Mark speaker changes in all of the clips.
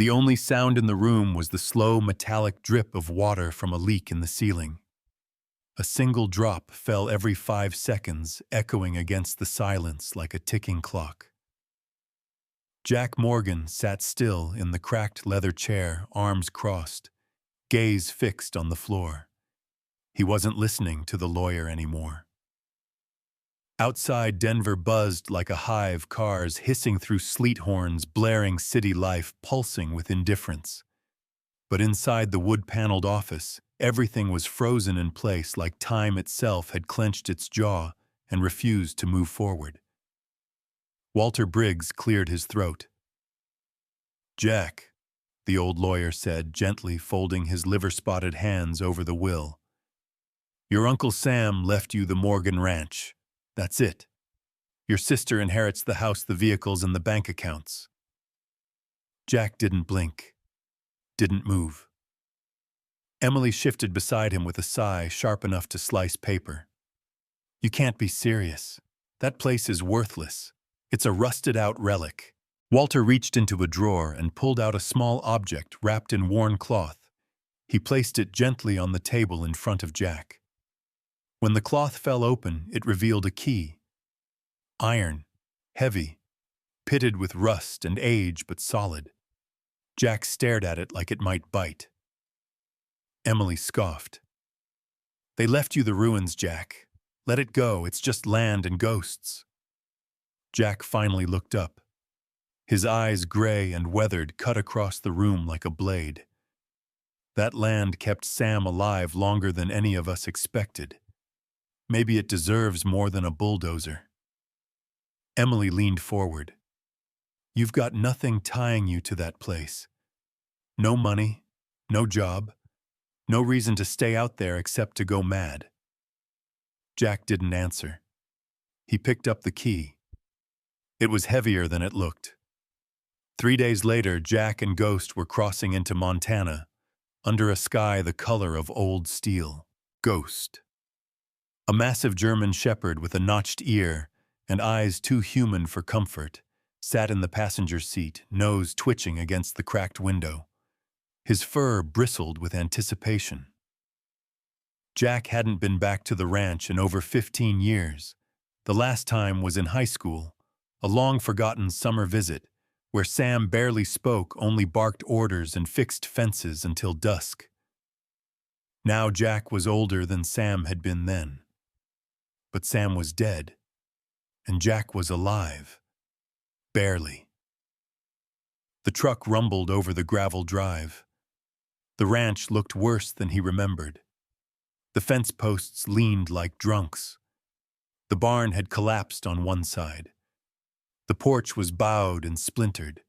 Speaker 1: The only sound in the room was the slow metallic drip of water from a leak in the ceiling. A single drop fell every 5 seconds, echoing against the silence like a ticking clock. Jack Morgan sat still in the cracked leather chair, arms crossed, gaze fixed on the floor. He wasn't listening to the lawyer anymore. Outside, Denver buzzed like a hive, cars hissing through sleet horns, blaring city life pulsing with indifference. But inside the wood-paneled office, everything was frozen in place like time itself had clenched its jaw and refused to move forward. Walter Briggs cleared his throat. "Jack," the old lawyer said, gently folding his liver-spotted hands over the will. "Your Uncle Sam left you the Morgan Ranch. That's it. Your sister inherits the house, the vehicles, and the bank accounts." Jack didn't blink, didn't move. Emily shifted beside him with a sigh sharp enough to slice paper. "You can't be serious. That place is worthless. It's a rusted-out relic." Walter reached into a drawer and pulled out a small object wrapped in worn cloth. He placed it gently on the table in front of Jack. When the cloth fell open, it revealed a key. Iron, heavy, pitted with rust and age but solid. Jack stared at it like it might bite. Emily scoffed. "They left you the ruins, Jack. Let it go, it's just land and ghosts." Jack finally looked up. His eyes, gray and weathered, cut across the room like a blade. That land kept Sam alive longer than any of us expected. Maybe it deserves more than a bulldozer. Emily leaned forward. "You've got nothing tying you to that place. No money, no job, no reason to stay out there except to go mad." Jack didn't answer. He picked up the key. It was heavier than it looked. 3 days later, Jack and Ghost were crossing into Montana, under a sky the color of old steel. Ghost. A massive German shepherd with a notched ear and eyes too human for comfort, sat in the passenger seat, nose twitching against the cracked window. His fur bristled with anticipation. Jack hadn't been back to the ranch in over 15 years. The last time was in high school, a long-forgotten summer visit, where Sam barely spoke, only barked orders and fixed fences until dusk. Now Jack was older than Sam had been then. But Sam was dead, and Jack was alive. Barely. The truck rumbled over the gravel drive. The ranch looked worse than he remembered. The fence posts leaned like drunks. The barn had collapsed on one side. The porch was bowed and splintered.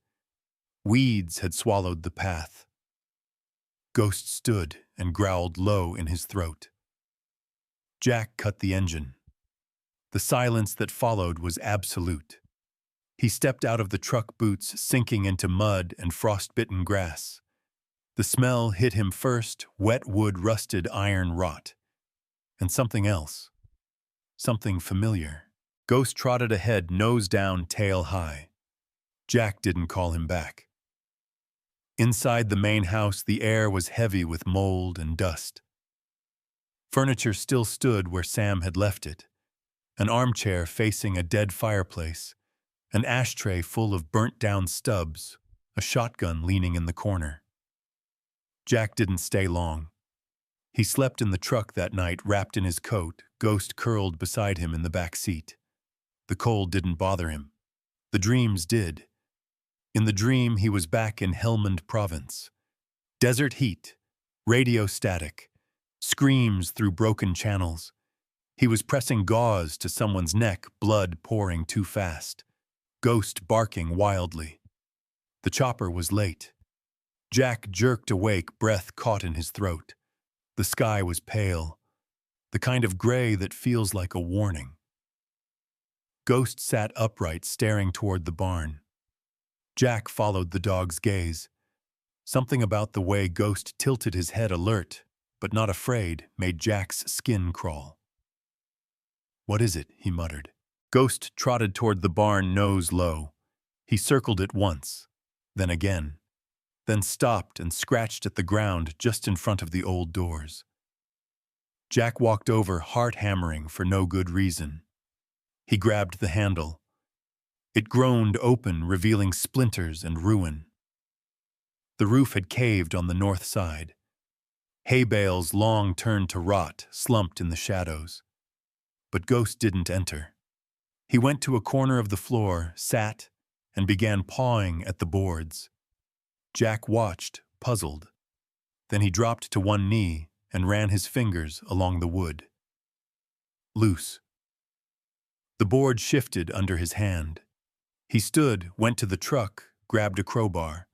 Speaker 1: Weeds had swallowed the path. Ghost stood and growled low in his throat. Jack cut the engine. The silence that followed was absolute. He stepped out of the truck boots, sinking into mud and frost-bitten grass. The smell hit him first, wet wood, rusted iron rot. And something else. Something familiar. Ghost trotted ahead, nose down, tail high. Jack didn't call him back. Inside the main house, the air was heavy with mold and dust. Furniture still stood where Sam had left it. An armchair facing a dead fireplace, an ashtray full of burnt-down stubs, a shotgun leaning in the corner. Jack didn't stay long. He slept in the truck that night, wrapped in his coat, Ghost curled beside him in the back seat. The cold didn't bother him. The dreams did. In the dream, he was back in Helmand Province. Desert heat, radio static, screams through broken channels. He was pressing gauze to someone's neck, blood pouring too fast. Ghost barking wildly. The chopper was late. Jack jerked awake, breath caught in his throat. The sky was pale, the kind of gray that feels like a warning. Ghost sat upright, staring toward the barn. Jack followed the dog's gaze. Something about the way Ghost tilted his head, alert, but not afraid, made Jack's skin crawl. "What is it?" he muttered. Ghost trotted toward the barn, nose low. He circled it once, then again. then stopped and scratched at the ground just in front of the old doors. Jack walked over, heart hammering for no good reason. He grabbed the handle. It groaned open, revealing splinters and ruin. The roof had caved on the north side. Hay bales, long turned to rot, slumped in the shadows. But Ghost didn't enter. He went to a corner of the floor, sat, and began pawing at the boards. Jack watched, puzzled. Then he dropped to one knee and ran his fingers along the wood. Loose. The board shifted under his hand. He stood, went to the truck, grabbed a crowbar.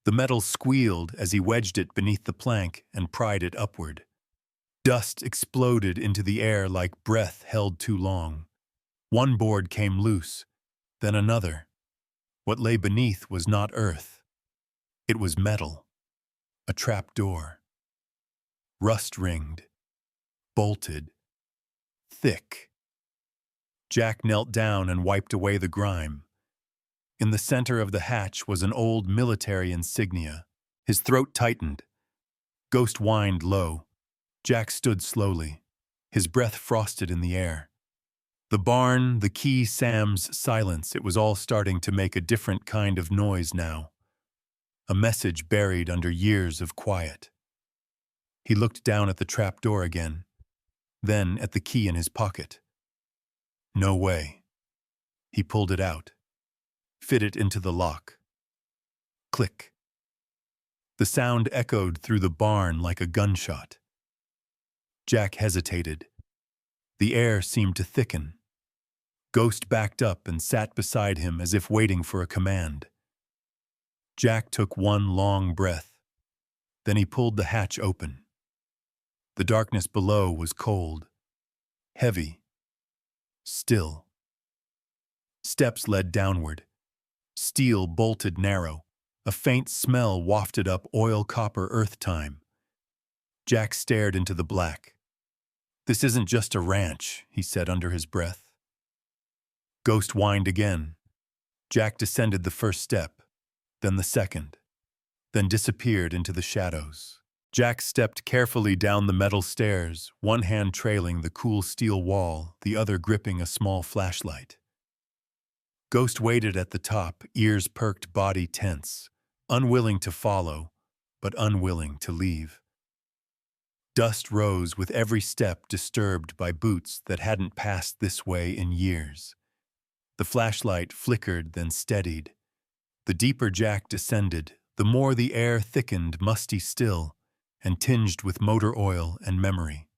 Speaker 1: The metal squealed as he wedged it beneath the plank and pried it upward. Dust exploded into the air like breath held too long. One board came loose, then another. What lay beneath was not earth. It was metal. A trap door. Rust-ringed. Bolted. Thick. Jack knelt down and wiped away the grime. In the center of the hatch was an old military insignia. His throat tightened. Ghost whined low. Jack stood slowly. His breath frosted in the air. The barn, the key, Sam's silence, it was all starting to make a different kind of noise now. A message buried under years of quiet. He looked down at the trap door again, then at the key in his pocket. No way. He pulled it out, fit it into the lock. Click. The sound echoed through the barn like a gunshot. Jack hesitated. The air seemed to thicken. Ghost backed up and sat beside him as if waiting for a command. Jack took one long breath. Then he pulled the hatch open. The darkness below was cold, heavy, still. Steps led downward. Steel bolted narrow. A faint smell wafted up oil copper earth time. Jack stared into the black. "This isn't just a ranch," he said under his breath. Ghost whined again. Jack descended the first step, then the second, then disappeared into the shadows. Jack stepped carefully down the metal stairs, one hand trailing the cool steel wall, the other gripping a small flashlight. Ghost waited at the top, ears perked, body tense, unwilling to follow, but unwilling to leave. Dust rose with every step, disturbed by boots that hadn't passed this way in years. The flashlight flickered, then steadied. The deeper Jack descended, the more the air thickened, musty still, and tinged with motor oil and memory.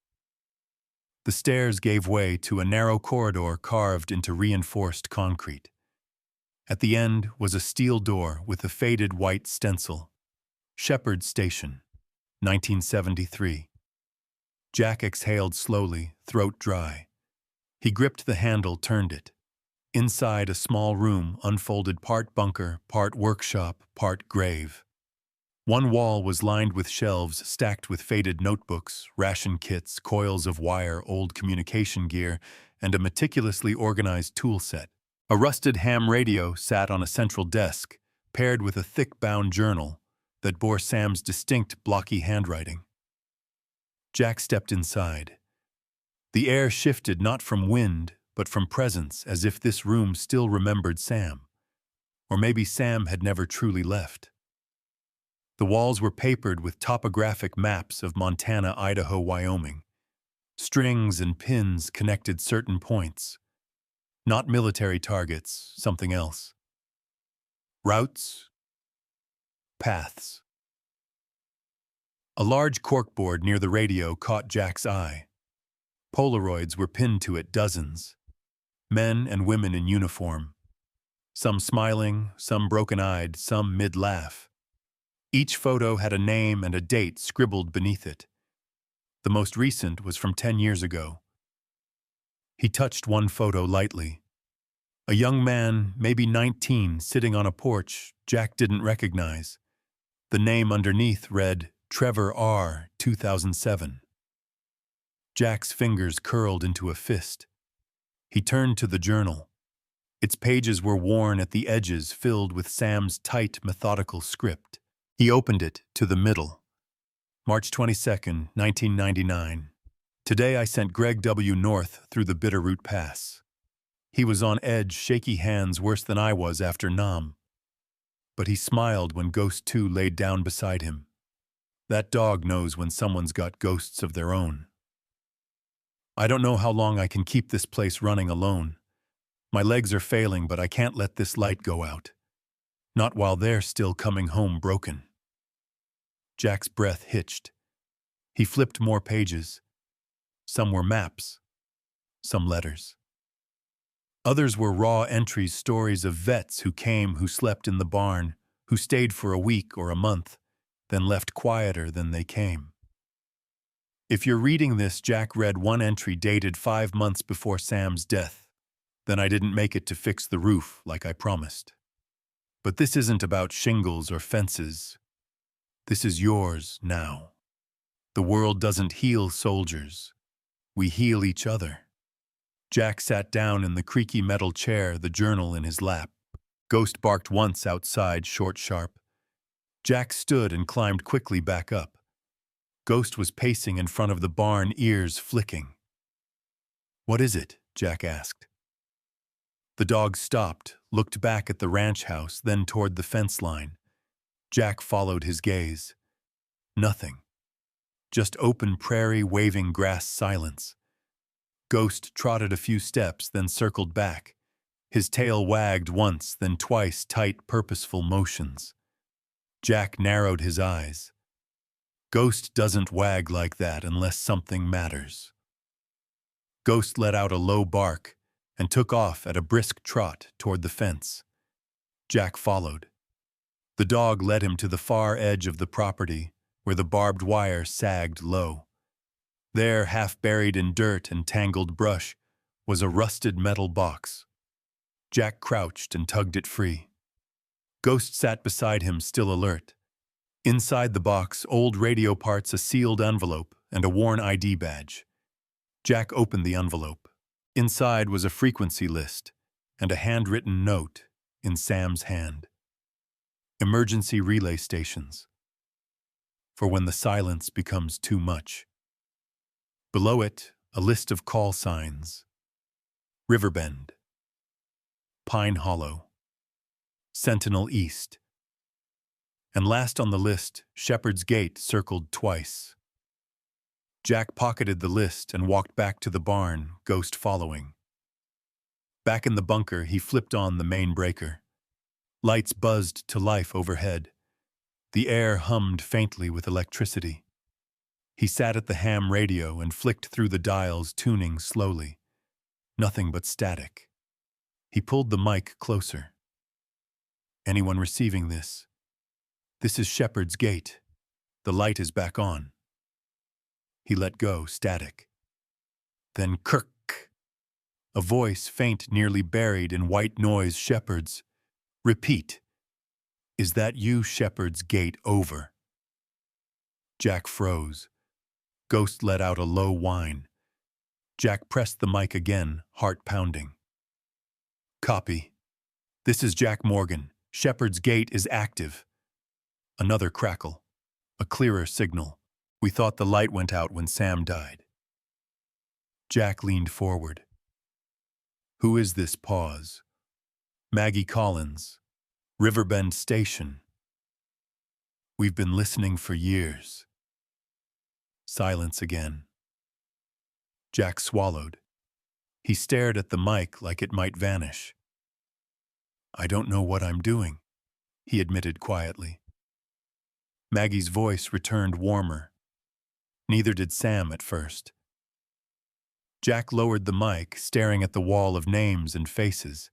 Speaker 1: The stairs gave way to a narrow corridor carved into reinforced concrete. At the end was a steel door with a faded white stencil. Shepherd Station, 1973. Jack exhaled slowly, throat dry. He gripped the handle, turned it. Inside, a small room unfolded, part bunker, part workshop, part grave. One wall was lined with shelves stacked with faded notebooks, ration kits, coils of wire, old communication gear, and a meticulously organized tool set. A rusted ham radio sat on a central desk, paired with a thick-bound journal that bore Sam's distinct, blocky handwriting. Jack stepped inside. The air shifted not from wind, but from presence, as if this room still remembered Sam. Or maybe Sam had never truly left. The walls were papered with topographic maps of Montana, Idaho, Wyoming. Strings and pins connected certain points. Not military targets, something else. Routes. Paths. A large corkboard near the radio caught Jack's eye. Polaroids were pinned to it, dozens. Men and women in uniform. Some smiling, some broken-eyed, some mid-laugh. Each photo had a name and a date scribbled beneath it. The most recent was from 10 years ago. He touched one photo lightly. A young man, maybe 19, sitting on a porch Jack didn't recognize. The name underneath read, Trevor R., 2007. Jack's fingers curled into a fist. He turned to the journal. Its pages were worn at the edges, filled with Sam's tight, methodical script. He opened it to the middle. March 22nd, 1999. Today I sent Greg W. north through the Bitterroot Pass. He was on edge, shaky hands worse than I was after Nam. But he smiled when Ghost 2 laid down beside him. That dog knows when someone's got ghosts of their own. I don't know how long I can keep this place running alone. My legs are failing, but I can't let this light go out. Not while they're still coming home broken. Jack's breath hitched. He flipped more pages. Some were maps. Some letters. Others were raw entries, stories of vets who came, who slept in the barn, who stayed for a week or a month, then left quieter than they came. If you're reading this, Jack read one entry dated 5 months before Sam's death. Then I didn't make it to fix the roof like I promised. But this isn't about shingles or fences. This is yours now. The world doesn't heal soldiers. We heal each other. Jack sat down in the creaky metal chair, the journal in his lap. Ghost barked once outside, short, sharp. Jack stood and climbed quickly back up. Ghost was pacing in front of the barn, ears flicking. "What is it?" Jack asked. The dog stopped, looked back at the ranch house, then toward the fence line. Jack followed his gaze. Nothing. Just open prairie, waving grass, silence. Ghost trotted a few steps, then circled back. His tail wagged once, then twice, tight, purposeful motions. Jack narrowed his eyes. Ghost doesn't wag like that unless something matters. Ghost let out a low bark and took off at a brisk trot toward the fence. Jack followed. The dog led him to the far edge of the property, where the barbed wire sagged low. There, half buried in dirt and tangled brush, was a rusted metal box. Jack crouched and tugged it free. Ghost sat beside him, still alert. Inside the box, old radio parts, a sealed envelope, and a worn ID badge. Jack opened the envelope. Inside was a frequency list and a handwritten note in Sam's hand. Emergency relay stations. For when the silence becomes too much. Below it, a list of call signs. Riverbend. Pine Hollow. Sentinel East. And last on the list, Shepherd's Gate, circled twice. Jack pocketed the list and walked back to the barn, Ghost following. Back in the bunker, he flipped on the main breaker. Lights buzzed to life overhead. The air hummed faintly with electricity. He sat at the ham radio and flicked through the dials, tuning slowly. Nothing but static. He pulled the mic closer. "Anyone receiving this? This is Shepherd's Gate. The light is back on." He let go, static. Then kirk. A voice, faint, nearly buried in white noise. "Shepherd's. Repeat. Is that you, Shepherd's Gate? Over." Jack froze. Ghost let out a low whine. Jack pressed the mic again, heart pounding. "Copy. This is Jack Morgan. Shepherd's Gate is active." Another crackle. A clearer signal. "We thought the light went out when Sam died." Jack leaned forward. "Who is this?" Pause. "Maggie Collins. Riverbend Station. We've been listening for years." Silence again. Jack swallowed. He stared at the mic like it might vanish. "I don't know what I'm doing," he admitted quietly. Maggie's voice returned warmer. Neither did Sam at first. Jack lowered the mic, staring at the wall of names and faces.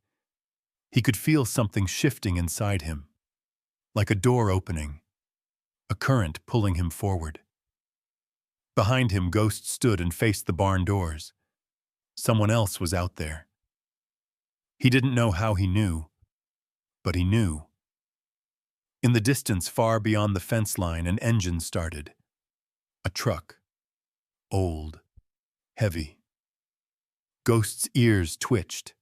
Speaker 1: He could feel something shifting inside him, like a door opening, a current pulling him forward. Behind him, Ghost stood and faced the barn doors. Someone else was out there. He didn't know how he knew, but he knew. In the distance, far beyond the fence line, an engine started. A truck. Old. Heavy. Ghost's ears twitched.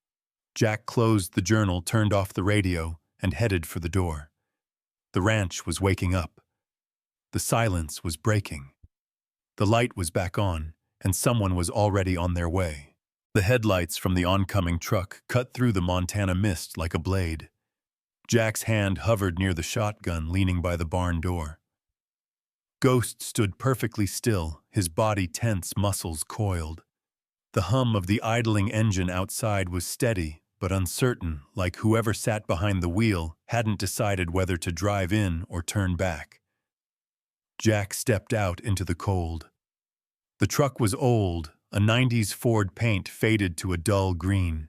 Speaker 1: Jack closed the journal, turned off the radio, and headed for the door. The ranch was waking up. The silence was breaking. The light was back on, and someone was already on their way. The headlights from the oncoming truck cut through the Montana mist like a blade. Jack's hand hovered near the shotgun leaning by the barn door. Ghost stood perfectly still, his body tense, muscles coiled. The hum of the idling engine outside was steady but uncertain, like whoever sat behind the wheel hadn't decided whether to drive in or turn back. Jack stepped out into the cold. The truck was old, a 90s Ford paint faded to a dull green.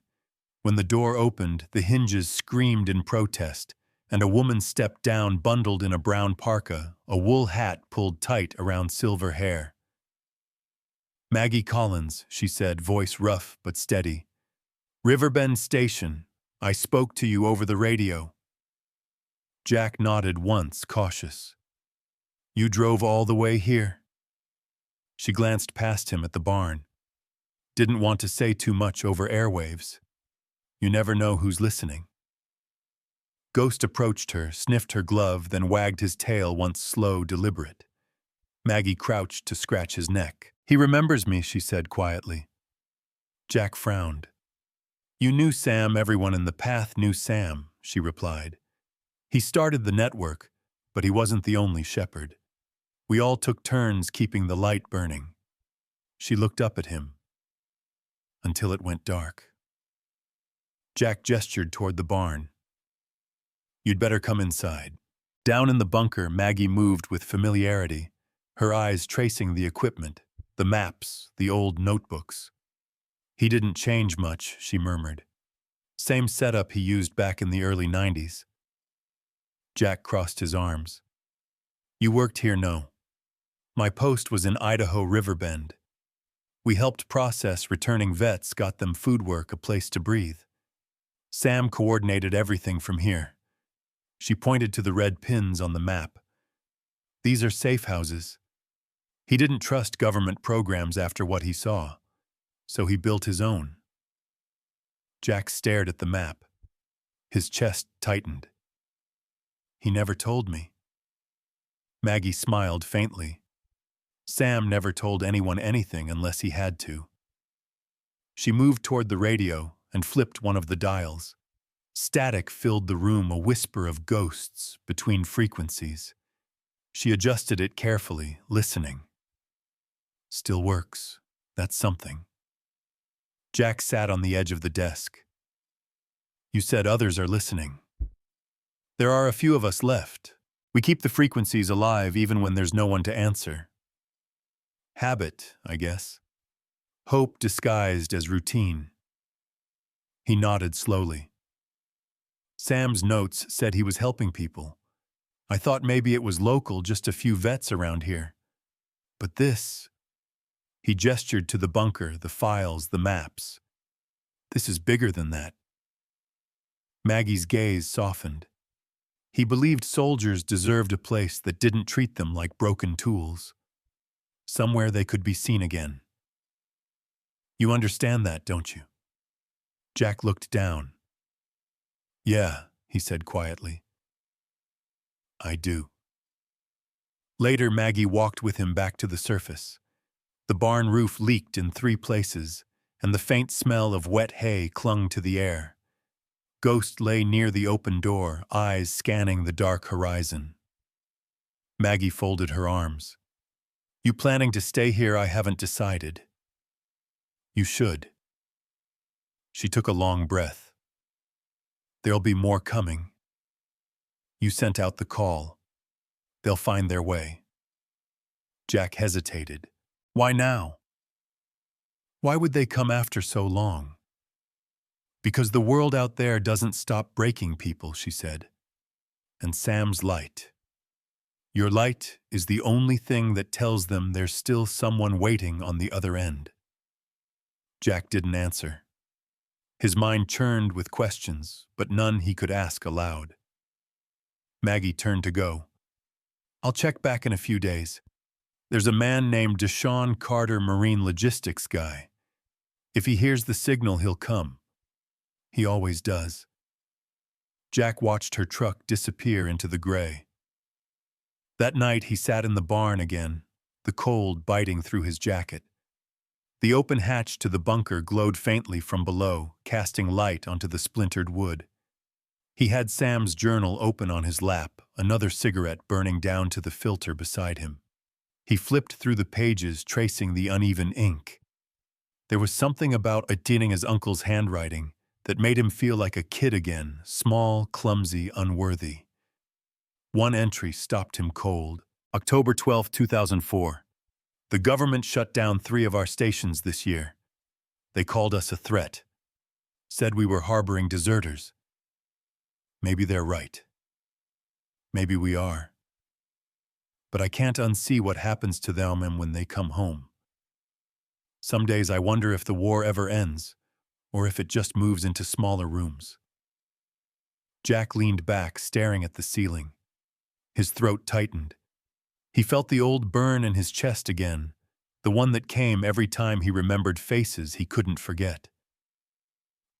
Speaker 1: When the door opened, the hinges screamed in protest, and a woman stepped down bundled in a brown parka, a wool hat pulled tight around silver hair. "Maggie Collins," she said, voice rough but steady. "Riverbend Station. I spoke to you over the radio." Jack nodded once, cautious. "You drove all the way here?" She glanced past him at the barn. Didn't want to say too much over airwaves. You never know who's listening. Ghost approached her, sniffed her glove, then wagged his tail once slow, deliberate. Maggie crouched to scratch his neck. "He remembers me," she said quietly. Jack frowned. "You knew Sam, everyone in the path knew Sam," she replied. "He started the network, but he wasn't the only shepherd. We all took turns keeping the light burning." She looked up at him. "Until it went dark." Jack gestured toward the barn. "You'd better come inside." Down in the bunker, Maggie moved with familiarity, her eyes tracing the equipment, the maps, the old notebooks. "He didn't change much," she murmured. "Same setup he used back in the early 90s. Jack crossed his arms. "You worked here, no? My post was in Idaho Riverbend. We helped process returning vets, got them food work, a place to breathe. Sam coordinated everything from here." She pointed to the red pins on the map. "These are safe houses. He didn't trust government programs after what he saw, so he built his own." Jack stared at the map. His chest tightened. "He never told me." Maggie smiled faintly. Sam never told anyone anything unless he had to. She moved toward the radio and flipped one of the dials. Static filled the room, a whisper of ghosts between frequencies. She adjusted it carefully, listening. "Still works. That's something." Jack sat on the edge of the desk. "You said others are listening." "There are a few of us left. We keep the frequencies alive even when there's no one to answer. Habit, I guess. Hope disguised as routine." He nodded slowly. "Sam's notes said he was helping people. I thought maybe it was local, just a few vets around here. But this..." He gestured to the bunker, the files, the maps. "This is bigger than that." Maggie's gaze softened. He believed soldiers deserved a place that didn't treat them like broken tools. Somewhere they could be seen again. "You understand that, don't you?" Jack looked down. "Yeah," he said quietly. "I do." Later, Maggie walked with him back to the surface. The barn roof leaked in 3 places, and the faint smell of wet hay clung to the air. Ghost lay near the open door, eyes scanning the dark horizon. Maggie folded her arms. "You planning to stay here? I haven't decided." "You should." She took a long breath. "There'll be more coming. You sent out the call. They'll find their way." Jack hesitated. "Why now?" "Why would they come after so long?" "Because the world out there doesn't stop breaking people," she said. "And Sam's light. Your light is the only thing that tells them there's still someone waiting on the other end." Jack didn't answer. His mind churned with questions, but none he could ask aloud. Maggie turned to go. "I'll check back in a few days. There's a man named Deshaun Carter, Marine Logistics guy. If he hears the signal, he'll come. He always does." Jack watched her truck disappear into the gray. That night he sat in the barn again, the cold biting through his jacket. The open hatch to the bunker glowed faintly from below, casting light onto the splintered wood. He had Sam's journal open on his lap, another cigarette burning down to the filter beside him. He flipped through the pages, tracing the uneven ink. There was something about Atina's uncle's handwriting that made him feel like a kid again, small, clumsy, unworthy. One entry stopped him cold. October 12, 2004. The government shut down 3 of our stations this year. They called us a threat. Said we were harboring deserters. Maybe they're right. Maybe we are. But I can't unsee what happens to them and when they come home. Some days I wonder if the war ever ends, or if it just moves into smaller rooms. Jack leaned back, staring at the ceiling. His throat tightened. He felt the old burn in his chest again, the one that came every time he remembered faces he couldn't forget.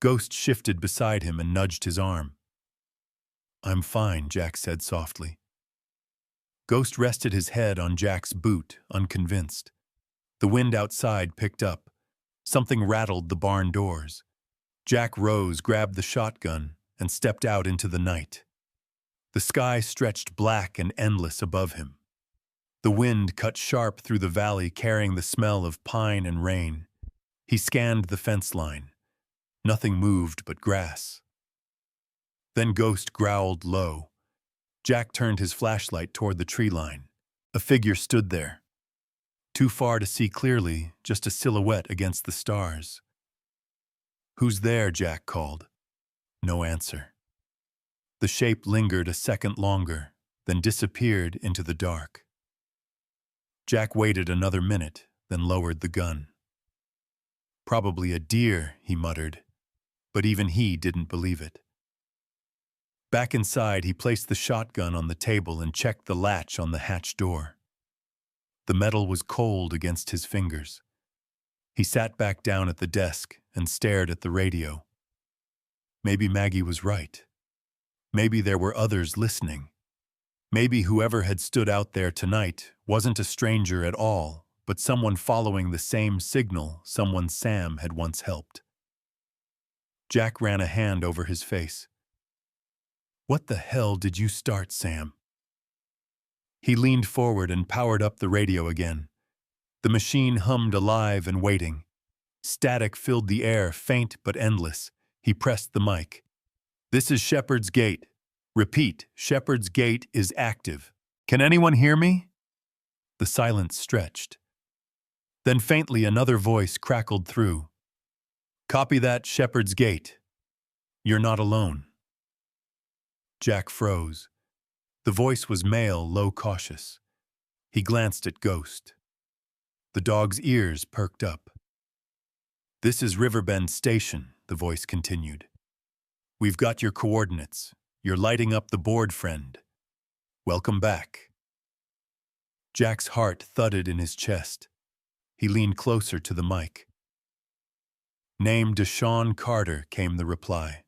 Speaker 1: Ghost shifted beside him and nudged his arm. "I'm fine," Jack said softly. Ghost rested his head on Jack's boot, unconvinced. The wind outside picked up. Something rattled the barn doors. Jack rose, grabbed the shotgun, and stepped out into the night. The sky stretched black and endless above him. The wind cut sharp through the valley, carrying the smell of pine and rain. He scanned the fence line. Nothing moved but grass. Then Ghost growled low. Jack turned his flashlight toward the tree line. A figure stood there. Too far to see clearly, just a silhouette against the stars. "Who's there?" Jack called. No answer. The shape lingered a second longer, then disappeared into the dark. Jack waited another minute, then lowered the gun. "Probably a deer," he muttered, but even he didn't believe it. Back inside, he placed the shotgun on the table and checked the latch on the hatch door. The metal was cold against his fingers. He sat back down at the desk and stared at the radio. Maybe Maggie was right. Maybe there were others listening. Maybe whoever had stood out there tonight wasn't a stranger at all, but someone following the same signal someone Sam had once helped. Jack ran a hand over his face. "What the hell did you start, Sam?" He leaned forward and powered up the radio again. The machine hummed alive and waiting. Static filled the air, faint but endless. He pressed the mic. "This is Shepherd's Gate. Repeat, Shepherd's Gate is active. Can anyone hear me?" The silence stretched. Then faintly another voice crackled through. "Copy that, Shepherd's Gate. You're not alone." Jack froze. The voice was male, low, cautious. He glanced at Ghost. The dog's ears perked up. "This is Riverbend Station," the voice continued. "We've got your coordinates. You're lighting up the board, friend. Welcome back." Jack's heart thudded in his chest. He leaned closer to the mic. "Name Deshaun Carter," came the reply.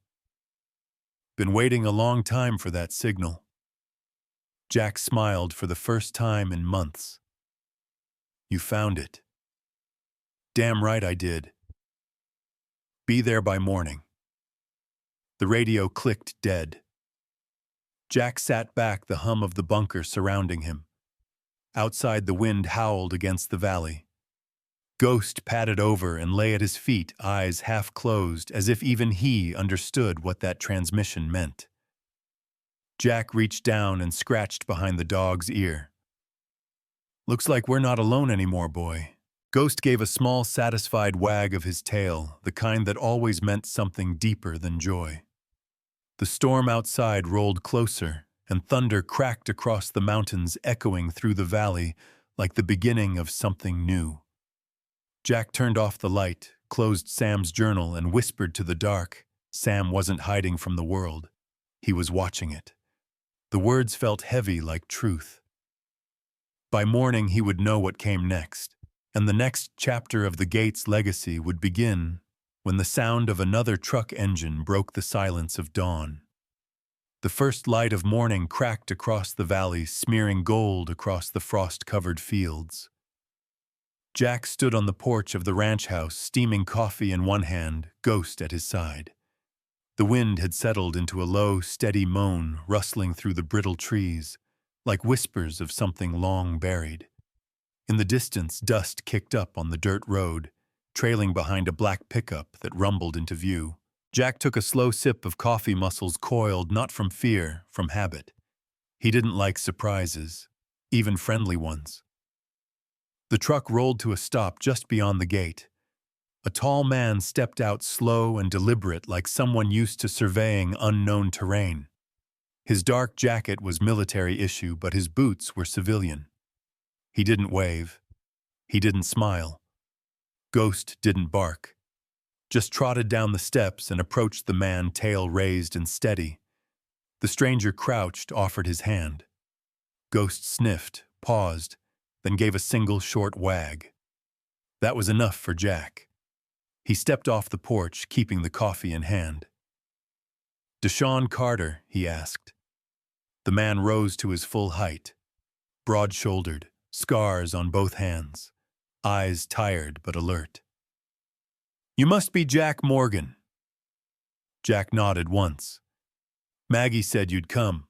Speaker 1: "Been waiting a long time for that signal." Jack smiled for the first time in months. "You found it." "Damn right I did. Be there by morning." The radio clicked dead. Jack sat back, the hum of the bunker surrounding him. Outside, the wind howled against the valley. Ghost padded over and lay at his feet, eyes half closed, as if even he understood what that transmission meant. Jack reached down and scratched behind the dog's ear. "Looks like we're not alone anymore, boy." Ghost gave a small, satisfied wag of his tail, the kind that always meant something deeper than joy. The storm outside rolled closer, and thunder cracked across the mountains, echoing through the valley like the beginning of something new. Jack turned off the light, closed Sam's journal, and whispered to the dark. Sam wasn't hiding from the world. He was watching it. The words felt heavy like truth. By morning, he would know what came next, and the next chapter of the Gates legacy would begin when the sound of another truck engine broke the silence of dawn. The first light of morning cracked across the valley, smearing gold across the frost-covered fields. Jack stood on the porch of the ranch house, steaming coffee in one hand, Ghost at his side. The wind had settled into a low, steady moan, rustling through the brittle trees, like whispers of something long buried. In the distance, dust kicked up on the dirt road, trailing behind a black pickup that rumbled into view. Jack took a slow sip of coffee, muscles coiled not from fear, from habit. He didn't like surprises, even friendly ones. The truck rolled to a stop just beyond the gate. A tall man stepped out, slow and deliberate, like someone used to surveying unknown terrain. His dark jacket was military issue, but his boots were civilian. He didn't wave. He didn't smile. Ghost didn't bark. Just trotted down the steps and approached the man, tail raised and steady. The stranger crouched, offered his hand. Ghost sniffed, paused, then gave a single short wag. That was enough for Jack. He stepped off the porch, keeping the coffee in hand. "Deshaun Carter?" he asked. The man rose to his full height, broad-shouldered, scars on both hands, eyes tired but alert. "You must be Jack Morgan." Jack nodded once. "Maggie said you'd come."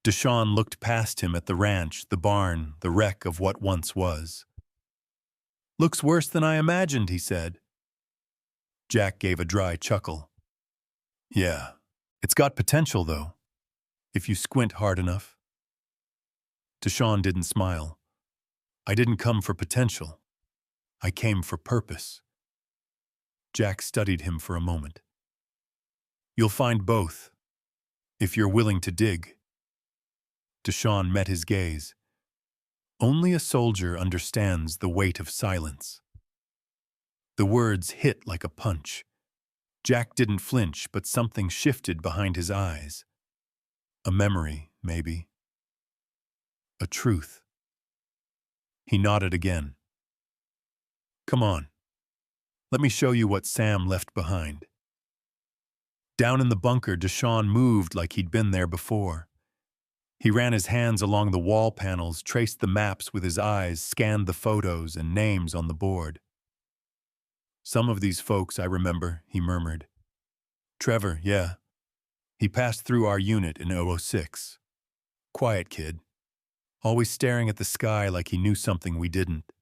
Speaker 1: Deshaun looked past him at the ranch, the barn, the wreck of what once was. "Looks worse than I imagined," he said. Jack gave a dry chuckle. "Yeah, it's got potential, though, if you squint hard enough." Deshaun didn't smile. "I didn't come for potential. I came for purpose." Jack studied him for a moment. "You'll find both, if you're willing to dig." Deshaun met his gaze. Only a soldier understands the weight of silence. The words hit like a punch. Jack didn't flinch, but something shifted behind his eyes. A memory, maybe. A truth. He nodded again. "Come on. Let me show you what Sam left behind." Down in the bunker, Deshaun moved like he'd been there before. He ran his hands along the wall panels, traced the maps with his eyes, scanned the photos and names on the board. "Some of these folks I remember," he murmured. "Trevor, yeah. He passed through our unit in 006. Quiet kid. Always staring at the sky like he knew something we didn't."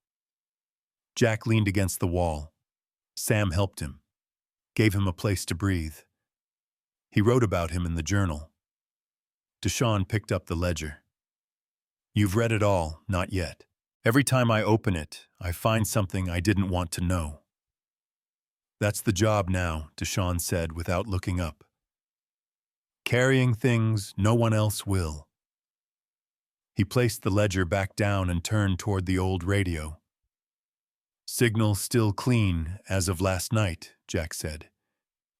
Speaker 1: Jack leaned against the wall. Sam helped him, gave him a place to breathe. He wrote about him in the journal. Deshaun picked up the ledger. "You've read it all, not yet. Every time I open it, I find something I didn't want to know." "That's the job now," Deshaun said without looking up. "Carrying things no one else will." He placed the ledger back down and turned toward the old radio. "Signal still clean as of last night," Jack said.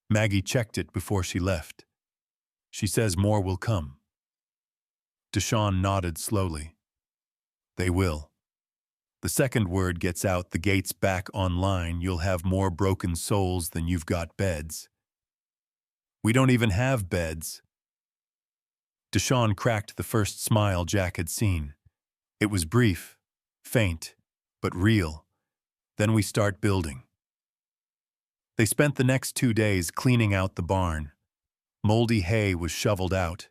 Speaker 1: "Maggie checked it before she left. She says more will come." Deshaun nodded slowly. "They will. The second word gets out, the gate's back online, you'll have more broken souls than you've got beds." "We don't even have beds." Deshaun cracked the first smile Jack had seen. It was brief, faint, but real. "Then we start building." They spent the next 2 days cleaning out the barn. Moldy hay was shoveled out.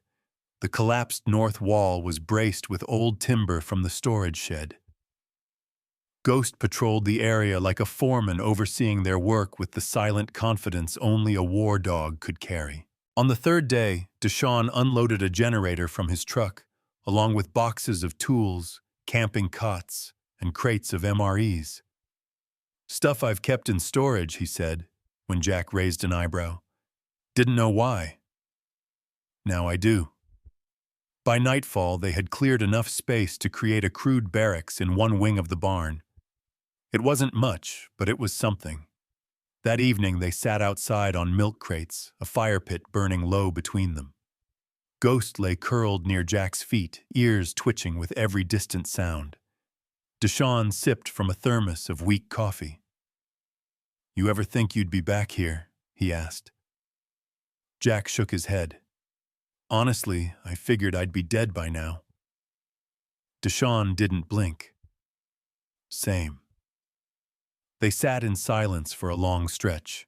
Speaker 1: The collapsed north wall was braced with old timber from the storage shed. Ghost patrolled the area like a foreman overseeing their work with the silent confidence only a war dog could carry. On the third day, Deshaun unloaded a generator from his truck, along with boxes of tools, camping cots, and crates of MREs. "Stuff I've kept in storage," he said, when Jack raised an eyebrow. "Didn't know why. Now I do." By nightfall, they had cleared enough space to create a crude barracks in one wing of the barn. It wasn't much, but it was something. That evening, they sat outside on milk crates, a fire pit burning low between them. Ghost lay curled near Jack's feet, ears twitching with every distant sound. Deshaun sipped from a thermos of weak coffee. "You ever think you'd be back here?" he asked. Jack shook his head. Honestly, I figured I'd be dead by now. Deshawn didn't blink. Same. They sat in silence for a long stretch.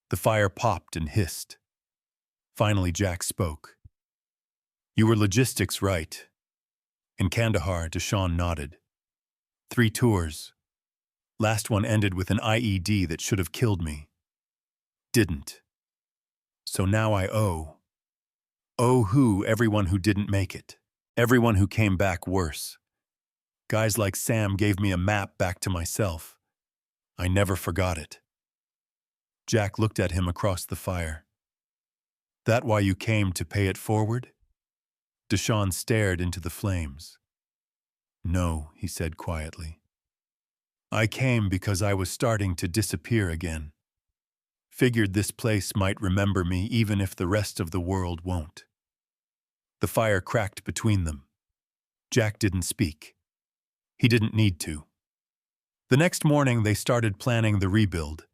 Speaker 1: The fire popped and hissed. Finally, Jack spoke. You were logistics right. In Kandahar, Deshawn nodded. 3 tours. Last one ended with an IED that should have killed me. Didn't. So now I owe. Everyone who didn't make it. Everyone who came back worse. Guys like Sam gave me a map back to myself. I never forgot it. Jack looked at him across the fire. That why you came to pay it forward? Deshawn stared into the flames. No, he said quietly. I came because I was starting to disappear again. Figured this place might remember me even if the rest of the world won't. The fire cracked between them. Jack didn't speak. He didn't need to. The next morning they started planning the rebuild.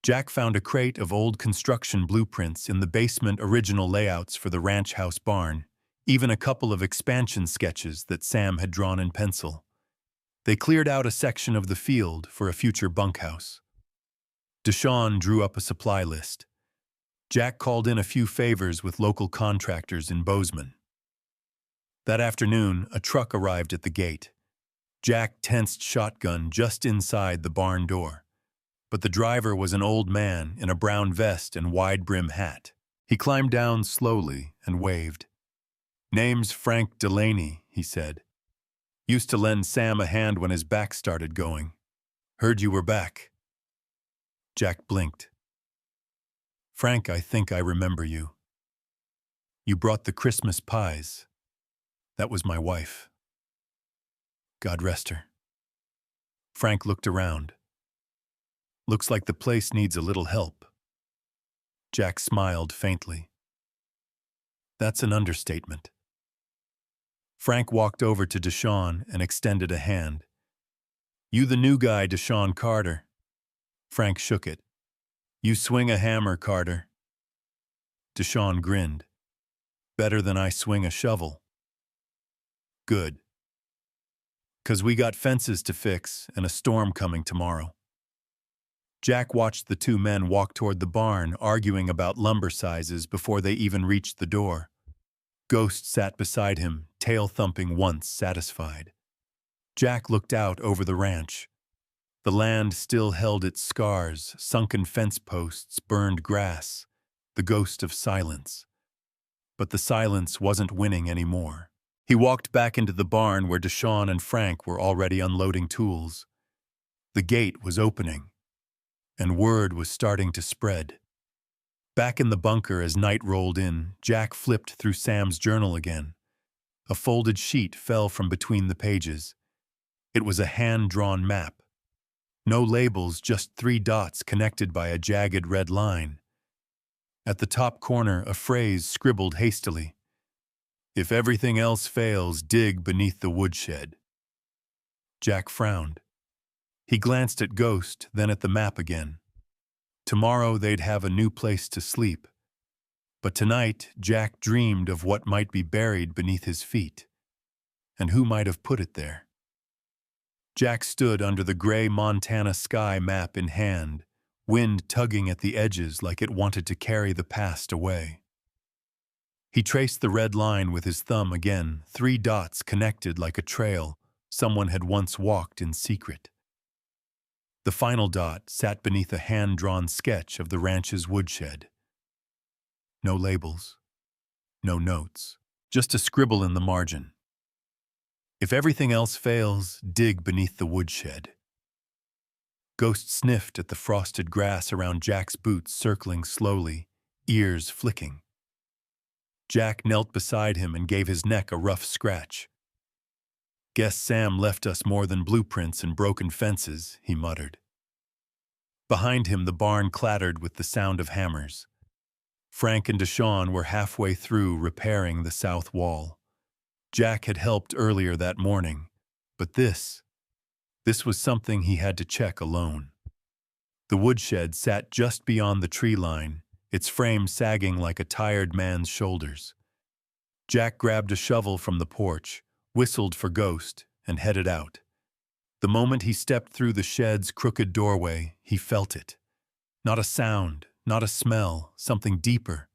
Speaker 1: Jack found a crate of old construction blueprints in the basement original layouts for the ranch house barn, even a couple of expansion sketches that Sam had drawn in pencil. They cleared out a section of the field for a future bunkhouse. Deshawn drew up a supply list. Jack called in a few favors with local contractors in Bozeman. That afternoon, a truck arrived at the gate. Jack tensed shotgun just inside the barn door. But the driver was an old man in a brown vest and wide-brim hat. He climbed down slowly and waved. Name's Frank Delaney, he said. Used to lend Sam a hand when his back started going. Heard you were back. Jack blinked. Frank, I think I remember you. You brought the Christmas pies. That was my wife. God rest her. Frank looked around. Looks like the place needs a little help. Jack smiled faintly. That's an understatement. Frank walked over to Deshawn and extended a hand. You the new guy, Deshawn Carter. Frank shook it. You swing a hammer, Carter. Deshawn grinned. Better than I swing a shovel. Good. 'Cause we got fences to fix and a storm coming tomorrow. Jack watched the 2 men walk toward the barn, arguing about lumber sizes before they even reached the door. Ghost sat beside him, tail thumping once satisfied. Jack looked out over the ranch. The land still held its scars, sunken fence posts, burned grass, the ghost of silence. But the silence wasn't winning anymore. He walked back into the barn where Deshawn and Frank were already unloading tools. The gate was opening, and word was starting to spread. Back in the bunker as night rolled in, Jack flipped through Sam's journal again. A folded sheet fell from between the pages. It was a hand-drawn map. No labels, just 3 dots connected by a jagged red line. At the top corner, a phrase scribbled hastily. If everything else fails, dig beneath the woodshed. Jack frowned. He glanced at Ghost, then at the map again. Tomorrow they'd have a new place to sleep. But tonight, Jack dreamed of what might be buried beneath his feet. And who might have put it there? Jack stood under the gray Montana sky, map in hand, wind tugging at the edges like it wanted to carry the past away. He traced the red line with his thumb again, 3 dots connected like a trail someone had once walked in secret. The final dot sat beneath a hand-drawn sketch of the ranch's woodshed. No labels, no notes, just a scribble in the margin. If everything else fails, dig beneath the woodshed. Ghost sniffed at the frosted grass around Jack's boots, circling slowly, ears flicking. Jack knelt beside him and gave his neck a rough scratch. Guess Sam left us more than blueprints and broken fences, he muttered. Behind him, the barn clattered with the sound of hammers. Frank and Deshawn were halfway through repairing the south wall. Jack had helped earlier that morning, but this was something he had to check alone. The woodshed sat just beyond the tree line, its frame sagging like a tired man's shoulders. Jack grabbed a shovel from the porch, whistled for Ghost, and headed out. The moment he stepped through the shed's crooked doorway, he felt it. Not a sound, not a smell, something deeper.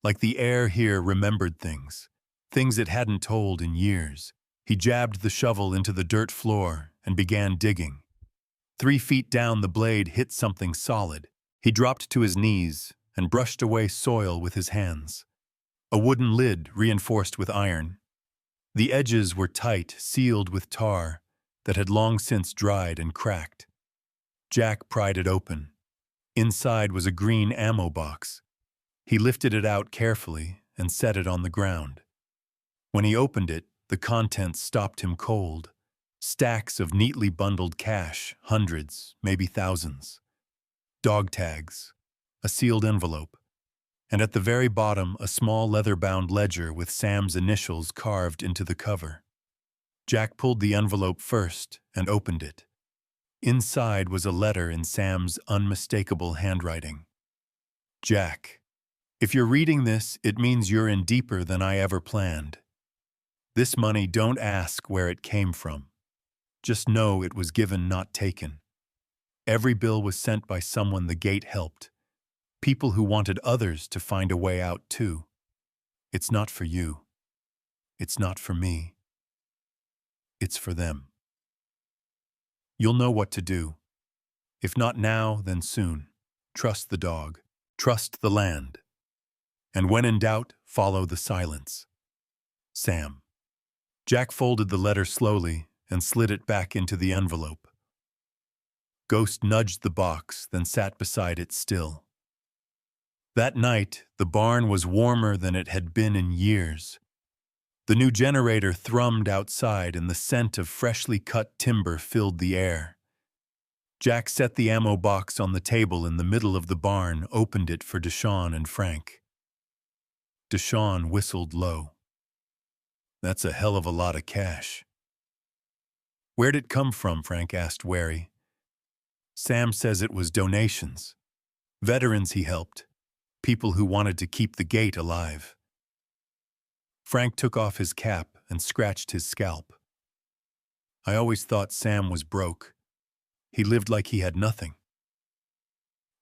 Speaker 1: Like the air here remembered things. Things it hadn't told in years. He jabbed the shovel into the dirt floor and began digging. 3 feet down, the blade hit something solid. He dropped to his knees and brushed away soil with his hands. A wooden lid reinforced with iron. The edges were tight, sealed with tar that had long since dried and cracked. Jack pried it open. Inside was a green ammo box. He lifted it out carefully and set it on the ground. When he opened it, the contents stopped him cold. Stacks of neatly bundled cash, hundreds, maybe thousands. Dog tags, a sealed envelope, and at the very bottom a small leather-bound ledger with Sam's initials carved into the cover. Jack pulled the envelope first and opened it. Inside was a letter in Sam's unmistakable handwriting. Jack, if you're reading this, it means you're in deeper than I ever planned. This money, don't ask where it came from. Just know it was given, not taken. Every bill was sent by someone the gate helped. People who wanted others to find a way out too. It's not for you. It's not for me. It's for them. You'll know what to do. If not now, then soon. Trust the dog. Trust the land. And when in doubt, follow the silence. Sam. Jack folded the letter slowly and slid it back into the envelope. Ghost nudged the box, then sat beside it still. That night, the barn was warmer than it had been in years. The new generator thrummed outside and the scent of freshly cut timber filled the air. Jack set the ammo box on the table in the middle of the barn, opened it for Deshawn and Frank. Deshawn whistled low. That's a hell of a lot of cash. Where'd it come from? Frank asked, wary. Sam says it was donations. Veterans he helped. People who wanted to keep the gate alive. Frank took off his cap and scratched his scalp. I always thought Sam was broke. He lived like he had nothing.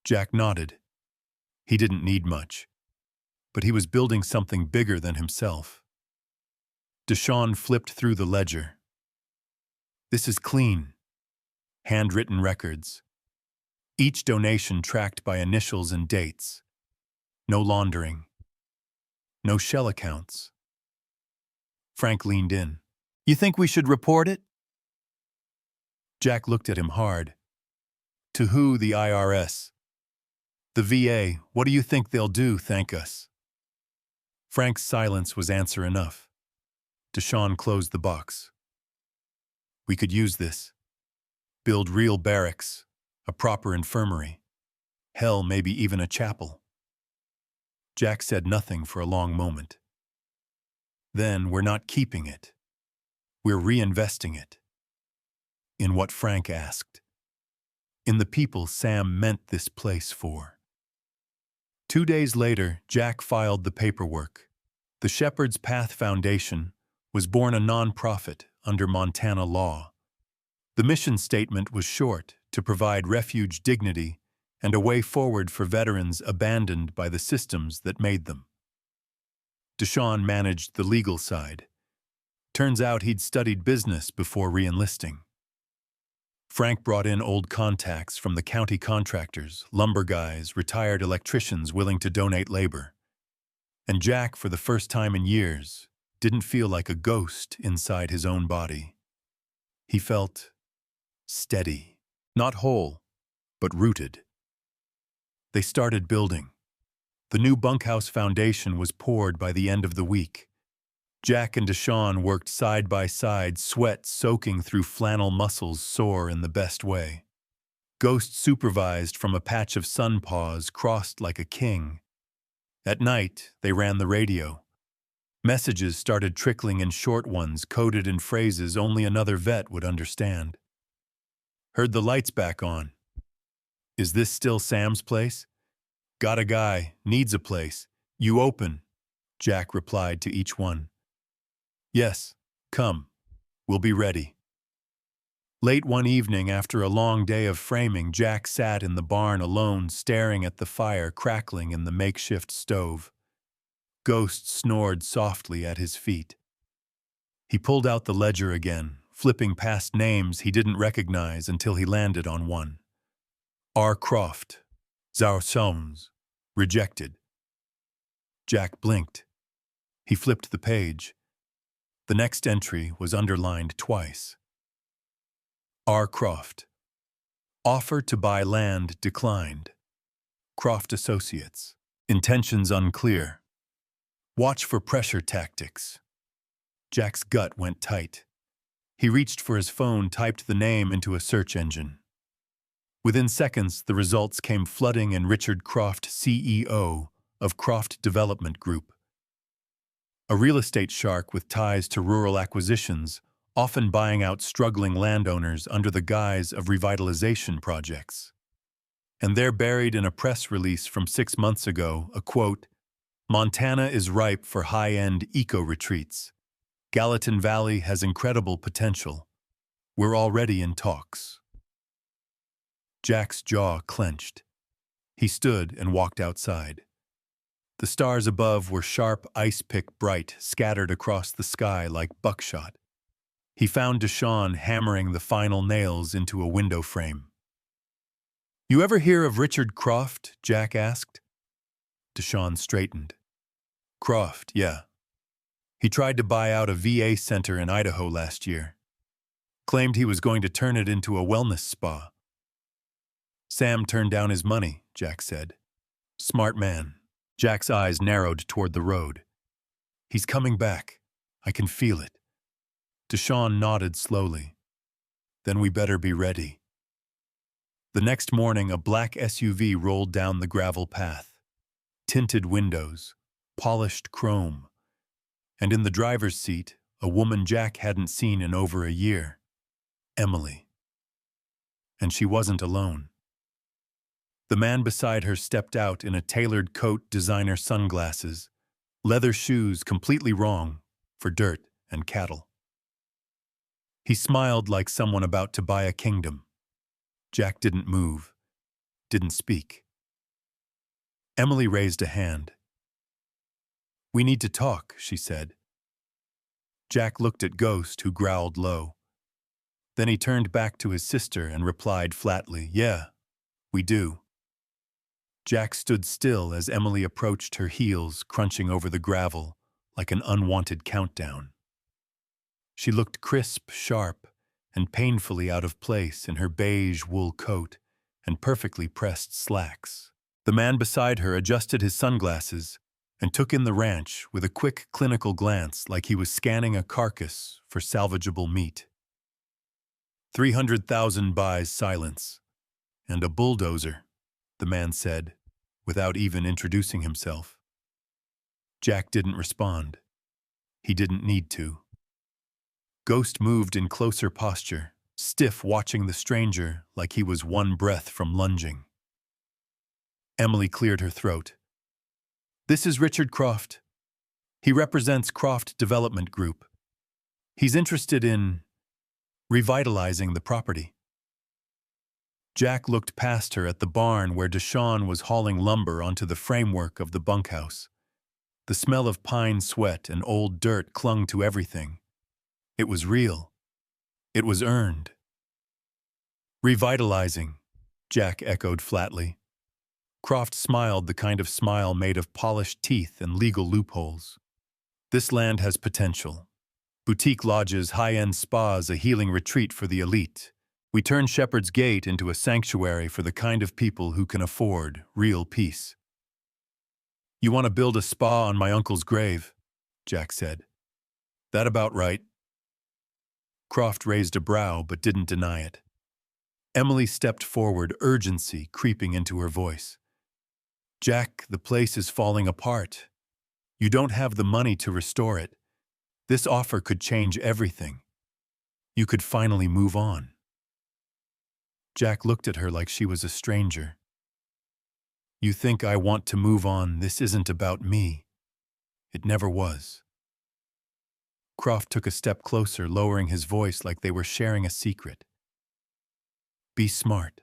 Speaker 1: Jack nodded. He didn't need much. But he was building something bigger than himself. Deshawn flipped through the ledger. This is clean. Handwritten records. Each donation tracked by initials and dates. No laundering. No shell accounts. Frank leaned in. You think we should report it? Jack looked at him hard. To who? The IRS. The VA. What do you think they'll do? Thank us. Frank's silence was answer enough. Deshawn closed the box. We could use this. Build real barracks, a proper infirmary. Hell, maybe even a chapel. Jack said nothing for a long moment. Then we're not keeping it. We're reinvesting it. In what Frank asked. In the people Sam meant this place for. 2 days later, Jack filed the paperwork. The Shepherd's Path Foundation was born a non-profit under Montana law. The mission statement was short: to provide refuge, dignity, and a way forward for veterans abandoned by the systems that made them. Deshawn managed the legal side. Turns out he'd studied business before re-enlisting. Frank brought in old contacts from the county contractors, lumber guys, retired electricians willing to donate labor. And Jack, for the first time in years, didn't feel like a ghost inside his own body. He felt steady, not whole, but rooted. They started building. The new bunkhouse foundation was poured by the end of the week. Jack and Deshawn worked side by side, sweat soaking through flannel muscles sore in the best way. Ghost supervised from a patch of sun paws crossed like a king. At night, they ran the radio. Messages started trickling in short ones coded in phrases only another vet would understand. Heard the lights back on. Is this still Sam's place? Got a guy, needs a place. You open. Jack replied to each one. Yes, come, we'll be ready. Late one evening, after a long day of framing, Jack sat in the barn alone, staring at the fire crackling in the makeshift stove. Ghost snored softly at his feet. He pulled out the ledger again, flipping past names he didn't recognize until he landed on one. R. Croft, Zarsons, rejected. Jack blinked. He flipped the page. The next entry was underlined twice. R. Croft. Offer to buy land declined. Croft Associates. Intentions unclear. Watch for pressure tactics. Jack's gut went tight. He reached for his phone, typed the name into a search engine. Within seconds, the results came flooding in. Richard Croft, CEO of Croft Development Group. A real estate shark with ties to rural acquisitions, often buying out struggling landowners under the guise of revitalization projects. And there, buried in a press release from 6 months ago, a quote, "Montana is ripe for high-end eco-retreats. Gallatin Valley has incredible potential. We're already in talks." Jack's jaw clenched. He stood and walked outside. The stars above were sharp, ice-pick bright, scattered across the sky like buckshot. He found Deshawn hammering the final nails into a window frame. "You ever hear of Richard Croft?" Jack asked. Deshawn straightened. "Croft, yeah. He tried to buy out a VA center in Idaho last year. Claimed he was going to turn it into a wellness spa." "Sam turned down his money," Jack said. "Smart man." Jack's eyes narrowed toward the road. "He's coming back. I can feel it." Deshawn nodded slowly. "Then we better be ready." The next morning, a black SUV rolled down the gravel path. Tinted windows, polished chrome, and in the driver's seat, a woman Jack hadn't seen in over a year. Emily. And she wasn't alone. The man beside her stepped out in a tailored coat, designer sunglasses, leather shoes completely wrong for dirt and cattle. He smiled like someone about to buy a kingdom. Jack didn't move, didn't speak. Emily raised a hand. "We need to talk," she said. Jack looked at Ghost, who growled low. Then he turned back to his sister and replied flatly, "Yeah, we do." Jack stood still as Emily approached, her heels crunching over the gravel like an unwanted countdown. She looked crisp, sharp, and painfully out of place in her beige wool coat and perfectly pressed slacks. The man beside her adjusted his sunglasses and took in the ranch with a quick, clinical glance like he was scanning a carcass for salvageable meat. 300,000 buys silence. And a bulldozer, the man said, without even introducing himself. Jack didn't respond. He didn't need to. Ghost moved in closer posture, stiff, watching the stranger like he was one breath from lunging. Emily cleared her throat. "This is Richard Croft. He represents Croft Development Group. He's interested in revitalizing the property." Jack looked past her at the barn where Deshawn was hauling lumber onto the framework of the bunkhouse. The smell of pine sweat and old dirt clung to everything. It was real. It was earned. "Revitalizing," Jack echoed flatly. Croft smiled, the kind of smile made of polished teeth and legal loopholes. "This land has potential. Boutique lodges, high-end spas, a healing retreat for the elite. We turn Shepherd's Gate into a sanctuary for the kind of people who can afford real peace." "You want to build a spa on my uncle's grave?" Jack said. "That about right." Croft raised a brow but didn't deny it. Emily stepped forward, urgency creeping into her voice. "Jack, the place is falling apart. You don't have the money to restore it. This offer could change everything. You could finally move on." Jack looked at her like she was a stranger. "You think I want to move on? This isn't about me. It never was. Croft took a step closer, lowering his voice like they were sharing a secret. Be smart.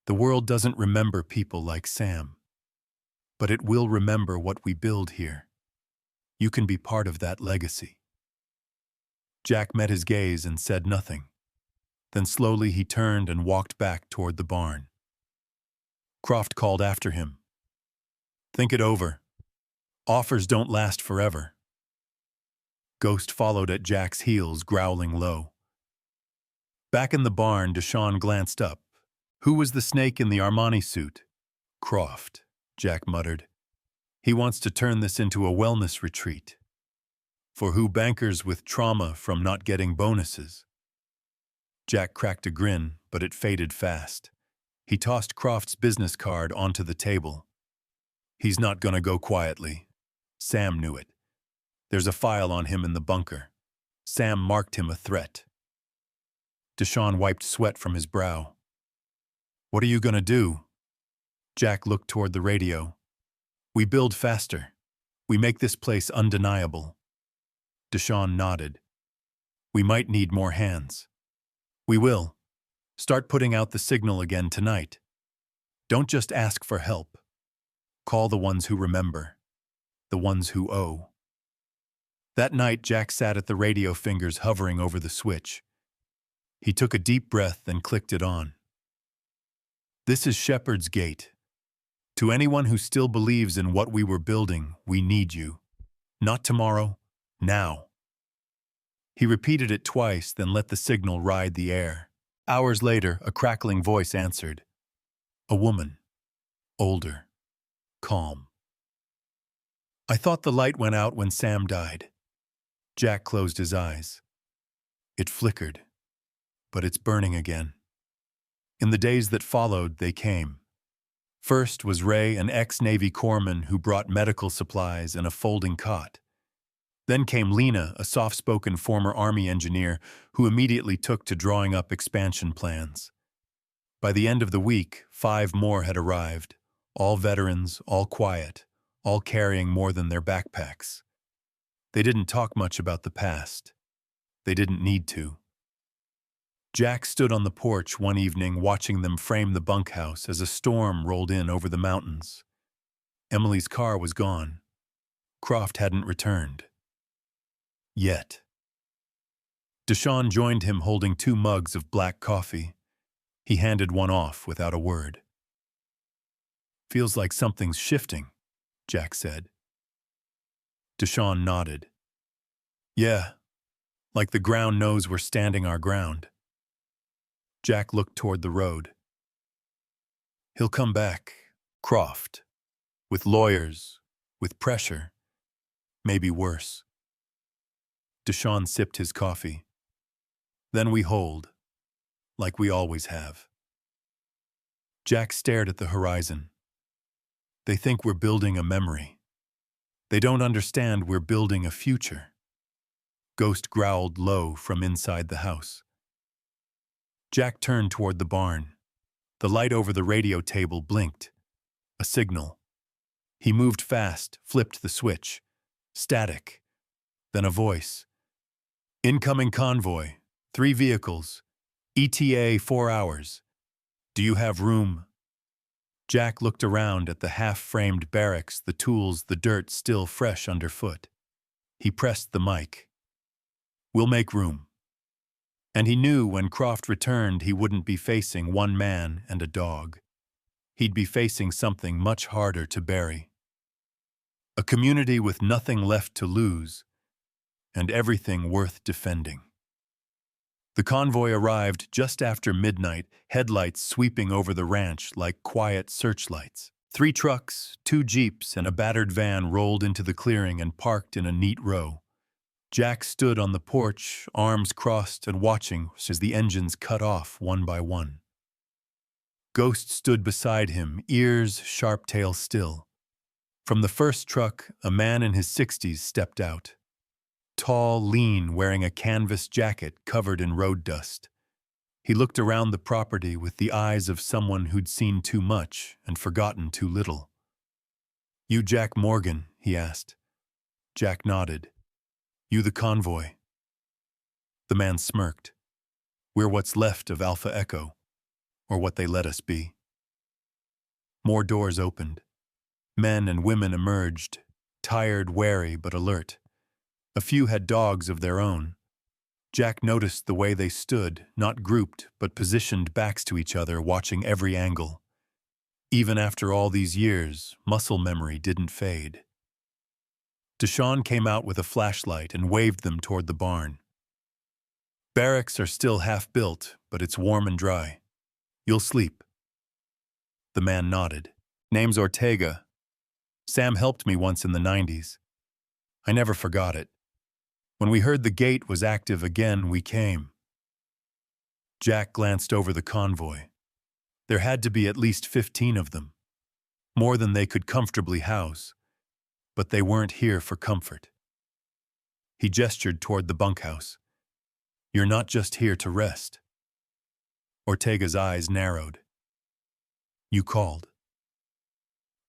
Speaker 1: The world doesn't remember people like Sam, but it will remember what we build here. You can be part of that legacy. Jack met his gaze and said nothing. Then slowly he turned and walked back toward the barn. Croft called after him. Think it over. Offers don't last forever. Ghost followed at Jack's heels, growling low. Back in the barn, Deshawn glanced up. Who was the snake in the Armani suit? Croft, Jack muttered. He wants to turn this into a wellness retreat. For who bankers with trauma from not getting bonuses? Jack cracked a grin, but it faded fast. He tossed Croft's business card onto the table. He's not gonna go quietly. Sam knew it. There's a file on him in the bunker. Sam marked him a threat. Deshawn wiped sweat from his brow. What are you gonna do? Jack looked toward the radio. We build faster. We make this place undeniable. Deshawn nodded. We might need more hands. We will. Start putting out the signal again tonight. Don't just ask for help. Call the ones who remember. The ones who owe. That night, Jack sat at the radio, fingers hovering over the switch. He took a deep breath and clicked it on. This is Shepherd's Gate. To anyone who still believes in what we were building, we need you. Not tomorrow, now. He repeated it twice, then let the signal ride the air. Hours later, a crackling voice answered. A woman. Older. Calm. I thought the light went out when Sam died. Jack closed his eyes. It flickered, but it's burning again. In the days that followed, they came. First was Ray, an ex-Navy corpsman who brought medical supplies and a folding cot. Then came Lena, a soft-spoken former Army engineer who immediately took to drawing up expansion plans. By the end of the week, 5 more had arrived, all veterans, all quiet, all carrying more than their backpacks. They didn't talk much about the past. They didn't need to. Jack stood on the porch one evening watching them frame the bunkhouse as a storm rolled in over the mountains. Emily's car was gone. Croft hadn't returned. Yet. Deshawn joined him holding 2 mugs of black coffee. He handed one off without a word. Feels like something's shifting, Jack said. Deshawn nodded. Yeah, like the ground knows we're standing our ground. Jack looked toward the road. He'll come back, Croft, with lawyers, with pressure, maybe worse. Deshawn sipped his coffee. Then we hold, like we always have. Jack stared at the horizon. They think we're building a memory. They don't understand we're building a future. Ghost growled low from inside the house. Jack turned toward the barn. The light over the radio table blinked. A signal. He moved fast, flipped the switch. Static. Then a voice. Incoming convoy. 3 vehicles. ETA 4 hours. Do you have room? Jack looked around at the half-framed barracks, the tools, the dirt still fresh underfoot. He pressed the mic. We'll make room. And he knew when Croft returned he wouldn't be facing 1 man and a dog. He'd be facing something much harder to bury. A community with nothing left to lose, and everything worth defending. The convoy arrived just after midnight, headlights sweeping over the ranch like quiet searchlights. 3 trucks, 2 jeeps, and a battered van rolled into the clearing and parked in a neat row. Jack stood on the porch, arms crossed and watching as the engines cut off one by one. Ghost stood beside him, ears, sharp tail still. From the first truck, a man in his 60s stepped out. Tall, lean, wearing a canvas jacket covered in road dust. He looked around the property with the eyes of someone who'd seen too much and forgotten too little. You Jack Morgan, he asked. Jack nodded. You the convoy? The man smirked. We're what's left of Alpha Echo, or what they let us be. More doors opened. Men and women emerged, tired, wary, but alert. A few had dogs of their own. Jack noticed the way they stood, not grouped, but positioned backs to each other, watching every angle. Even after all these years, muscle memory didn't fade. Deshawn came out with a flashlight and waved them toward the barn. Barracks are still half-built, but it's warm and dry. You'll sleep. The man nodded. Name's Ortega. Sam helped me once in the 90s. I never forgot it. When we heard the gate was active again, we came. Jack glanced over the convoy. There had to be at least 15 of them, more than they could comfortably house, but they weren't here for comfort. He gestured toward the bunkhouse. You're not just here to rest. Ortega's eyes narrowed. You called.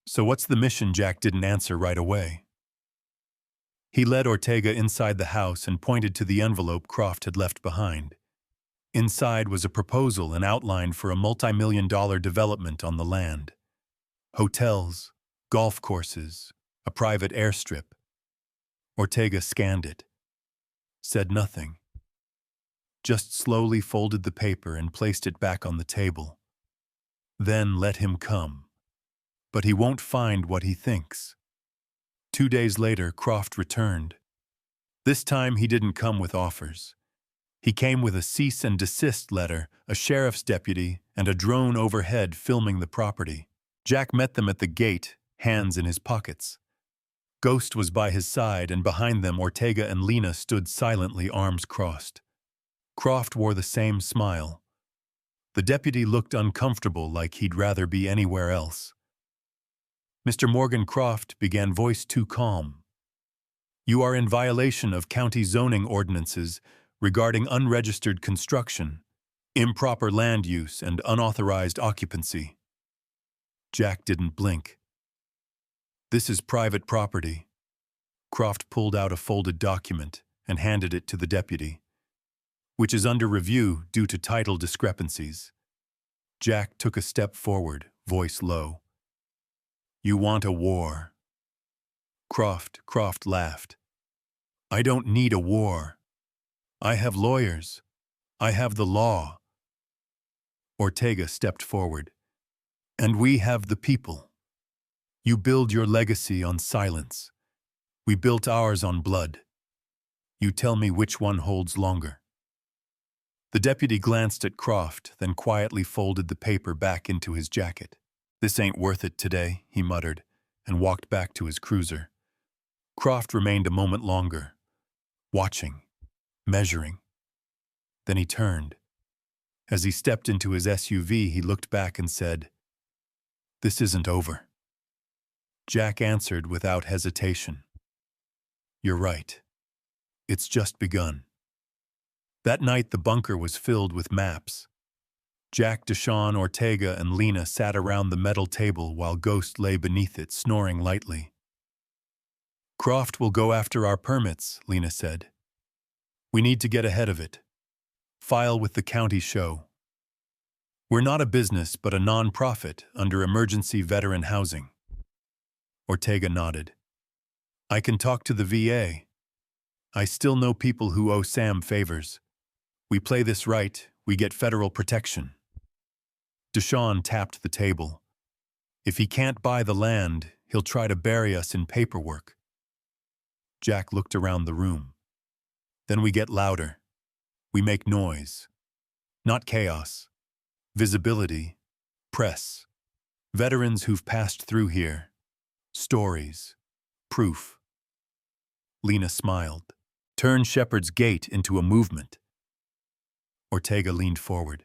Speaker 1: So what's the mission? Jack didn't answer right away. He led Ortega inside the house and pointed to the envelope Croft had left behind. Inside was a proposal and outline for a multi-million-dollar development on the land. Hotels, golf courses, a private airstrip. Ortega scanned it, said nothing, just slowly folded the paper and placed it back on the table. Then let him come. But he won't find what he thinks. 2 days later, Croft returned. This time he didn't come with offers. He came with a cease and desist letter, a sheriff's deputy, and a drone overhead filming the property. Jack met them at the gate, hands in his pockets. Ghost was by his side, and behind them Ortega and Lena stood silently, arms crossed. Croft wore the same smile. The deputy looked uncomfortable, like he'd rather be anywhere else. Mr. Morgan Croft began, voice too calm. You are in violation of county zoning ordinances regarding unregistered construction, improper land use, and unauthorized occupancy. Jack didn't blink. This is private property. Croft pulled out a folded document and handed it to the deputy, which is under review due to title discrepancies. Jack took a step forward, voice low. You want a war. Croft laughed. I don't need a war. I have lawyers. I have the law. Ortega stepped forward. And we have the people. You build your legacy on silence. We built ours on blood. You tell me which one holds longer. The deputy glanced at Croft, then quietly folded the paper back into his jacket. This ain't worth it today, he muttered, and walked back to his cruiser. Croft remained a moment longer, watching, measuring. Then he turned. As he stepped into his SUV, he looked back and said, This isn't over. Jack answered without hesitation. You're right. It's just begun. That night the bunker was filled with maps. Jack, Deshawn, Ortega, and Lena sat around the metal table while Ghost lay beneath it, snoring lightly. Croft will go after our permits, Lena said. We need to get ahead of it. File with the county show. We're not a business, but a non-profit under emergency veteran housing. Ortega nodded. I can talk to the VA. I still know people who owe Sam favors. We play this right, we get federal protection. Deshawn tapped the table. If he can't buy the land, he'll try to bury us in paperwork. Jack looked around the room. Then we get louder. We make noise. Not chaos. Visibility. Press. Veterans who've passed through here. Stories. Proof. Lena smiled. Turn Shepherd's Gate into a movement. Ortega leaned forward.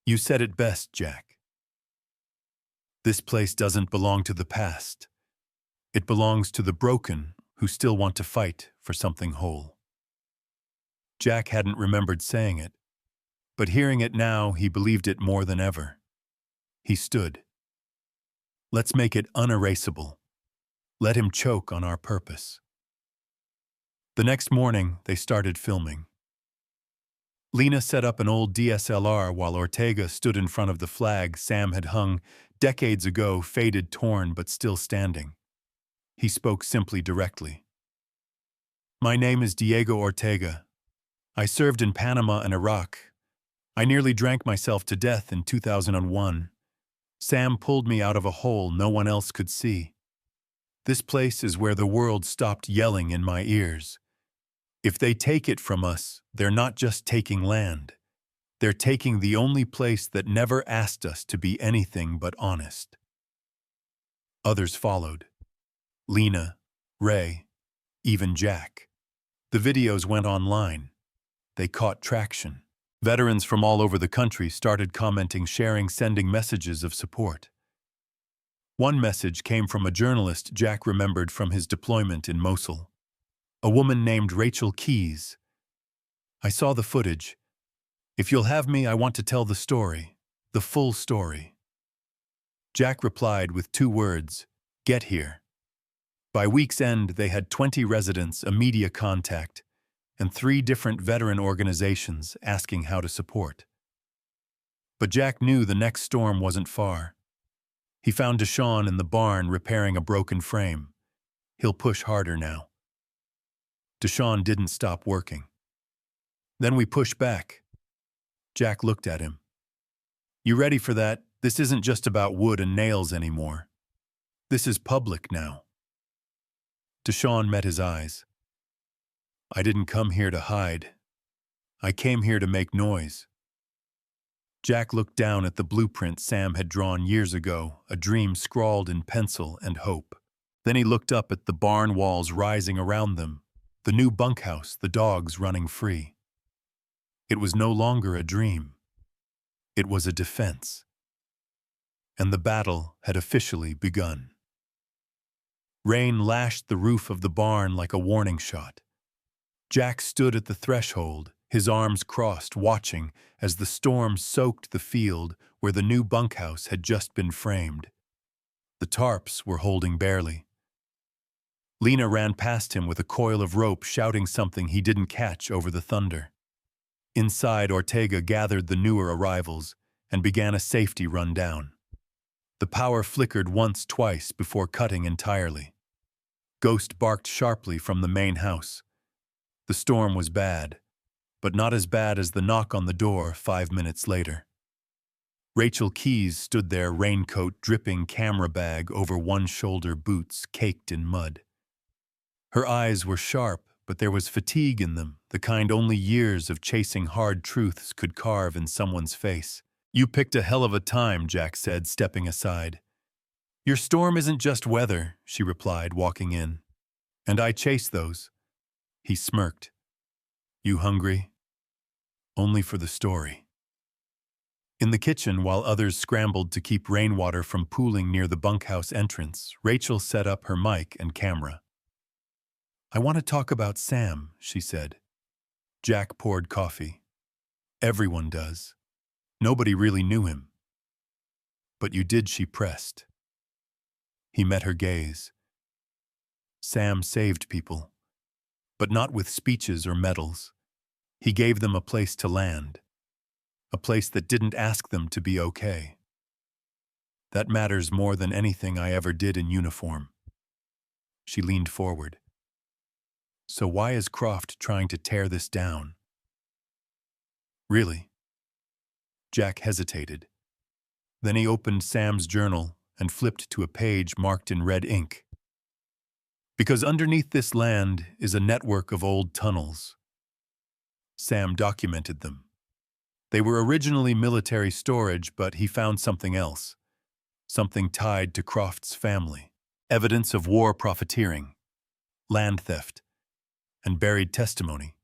Speaker 1: You said it best, Jack. This place doesn't belong to the past. It belongs to the broken who still want to fight for something whole. Jack hadn't remembered saying it, but hearing it now, he believed it more than ever. He stood. Let's make it unerasable. Let him choke on our purpose. The next morning, they started filming. Lena set up an old DSLR while Ortega stood in front of the flag Sam had hung decades ago, faded, torn, but still standing. He spoke simply, directly. My name is Diego Ortega. I served in Panama and Iraq. I nearly drank myself to death in 2001. Sam pulled me out of a hole no one else could see. This place is where the world stopped yelling in my ears. If they take it from us, they're not just taking land. They're taking the only place that never asked us to be anything but honest. Others followed. Lena, Ray, even Jack. The videos went online. They caught traction. Veterans from all over the country started commenting, sharing, sending messages of support. One message came from a journalist Jack remembered from his deployment in Mosul. A woman named Rachel Keys. I saw the footage. If you'll have me, I want to tell the story, the full story. Jack replied with 2 words, get here. By week's end, they had 20 residents, a media contact, and 3 different veteran organizations asking how to support. But Jack knew the next storm wasn't far. He found Deshawn in the barn repairing a broken frame. He'll push harder now. Deshawn didn't stop working. Then we pushed back. Jack looked at him. You ready for that? This isn't just about wood and nails anymore. This is public now. Deshawn met his eyes. I didn't come here to hide. I came here to make noise. Jack looked down at the blueprint Sam had drawn years ago, a dream scrawled in pencil and hope. Then he looked up at the barn walls rising around them, the new bunkhouse, the dogs running free. It was no longer a dream. It was a defense. And the battle had officially begun. Rain lashed the roof of the barn like a warning shot. Jack stood at the threshold, his arms crossed, watching as the storm soaked the field where the new bunkhouse had just been framed. The tarps were holding barely. Lena ran past him with a coil of rope, shouting something he didn't catch over the thunder. Inside, Ortega gathered the newer arrivals and began a safety rundown. The power flickered once, twice before cutting entirely. Ghost barked sharply from the main house. The storm was bad, but not as bad as the knock on the door 5 minutes later. Rachel Keys stood there, raincoat dripping, camera bag over one shoulder, boots caked in mud. Her eyes were sharp, but there was fatigue in them, the kind only years of chasing hard truths could carve in someone's face. You picked a hell of a time, Jack said, stepping aside. Your storm isn't just weather, she replied, walking in. And I chase those. He smirked. You hungry? Only for the story. In the kitchen, while others scrambled to keep rainwater from pooling near the bunkhouse entrance, Rachel set up her mic and camera. I want to talk about Sam, she said. Jack poured coffee. Everyone does. Nobody really knew him. But you did, she pressed. He met her gaze. Sam saved people, but not with speeches or medals. He gave them a place to land, a place that didn't ask them to be okay. That matters more than anything I ever did in uniform. She leaned forward. So why is Croft trying to tear this down? Really? Jack hesitated. Then he opened Sam's journal and flipped to a page marked in red ink. Because underneath this land is a network of old tunnels. Sam documented them. They were originally military storage, but he found something else. Something tied to Croft's family. Evidence of war profiteering, land theft, and buried testimony.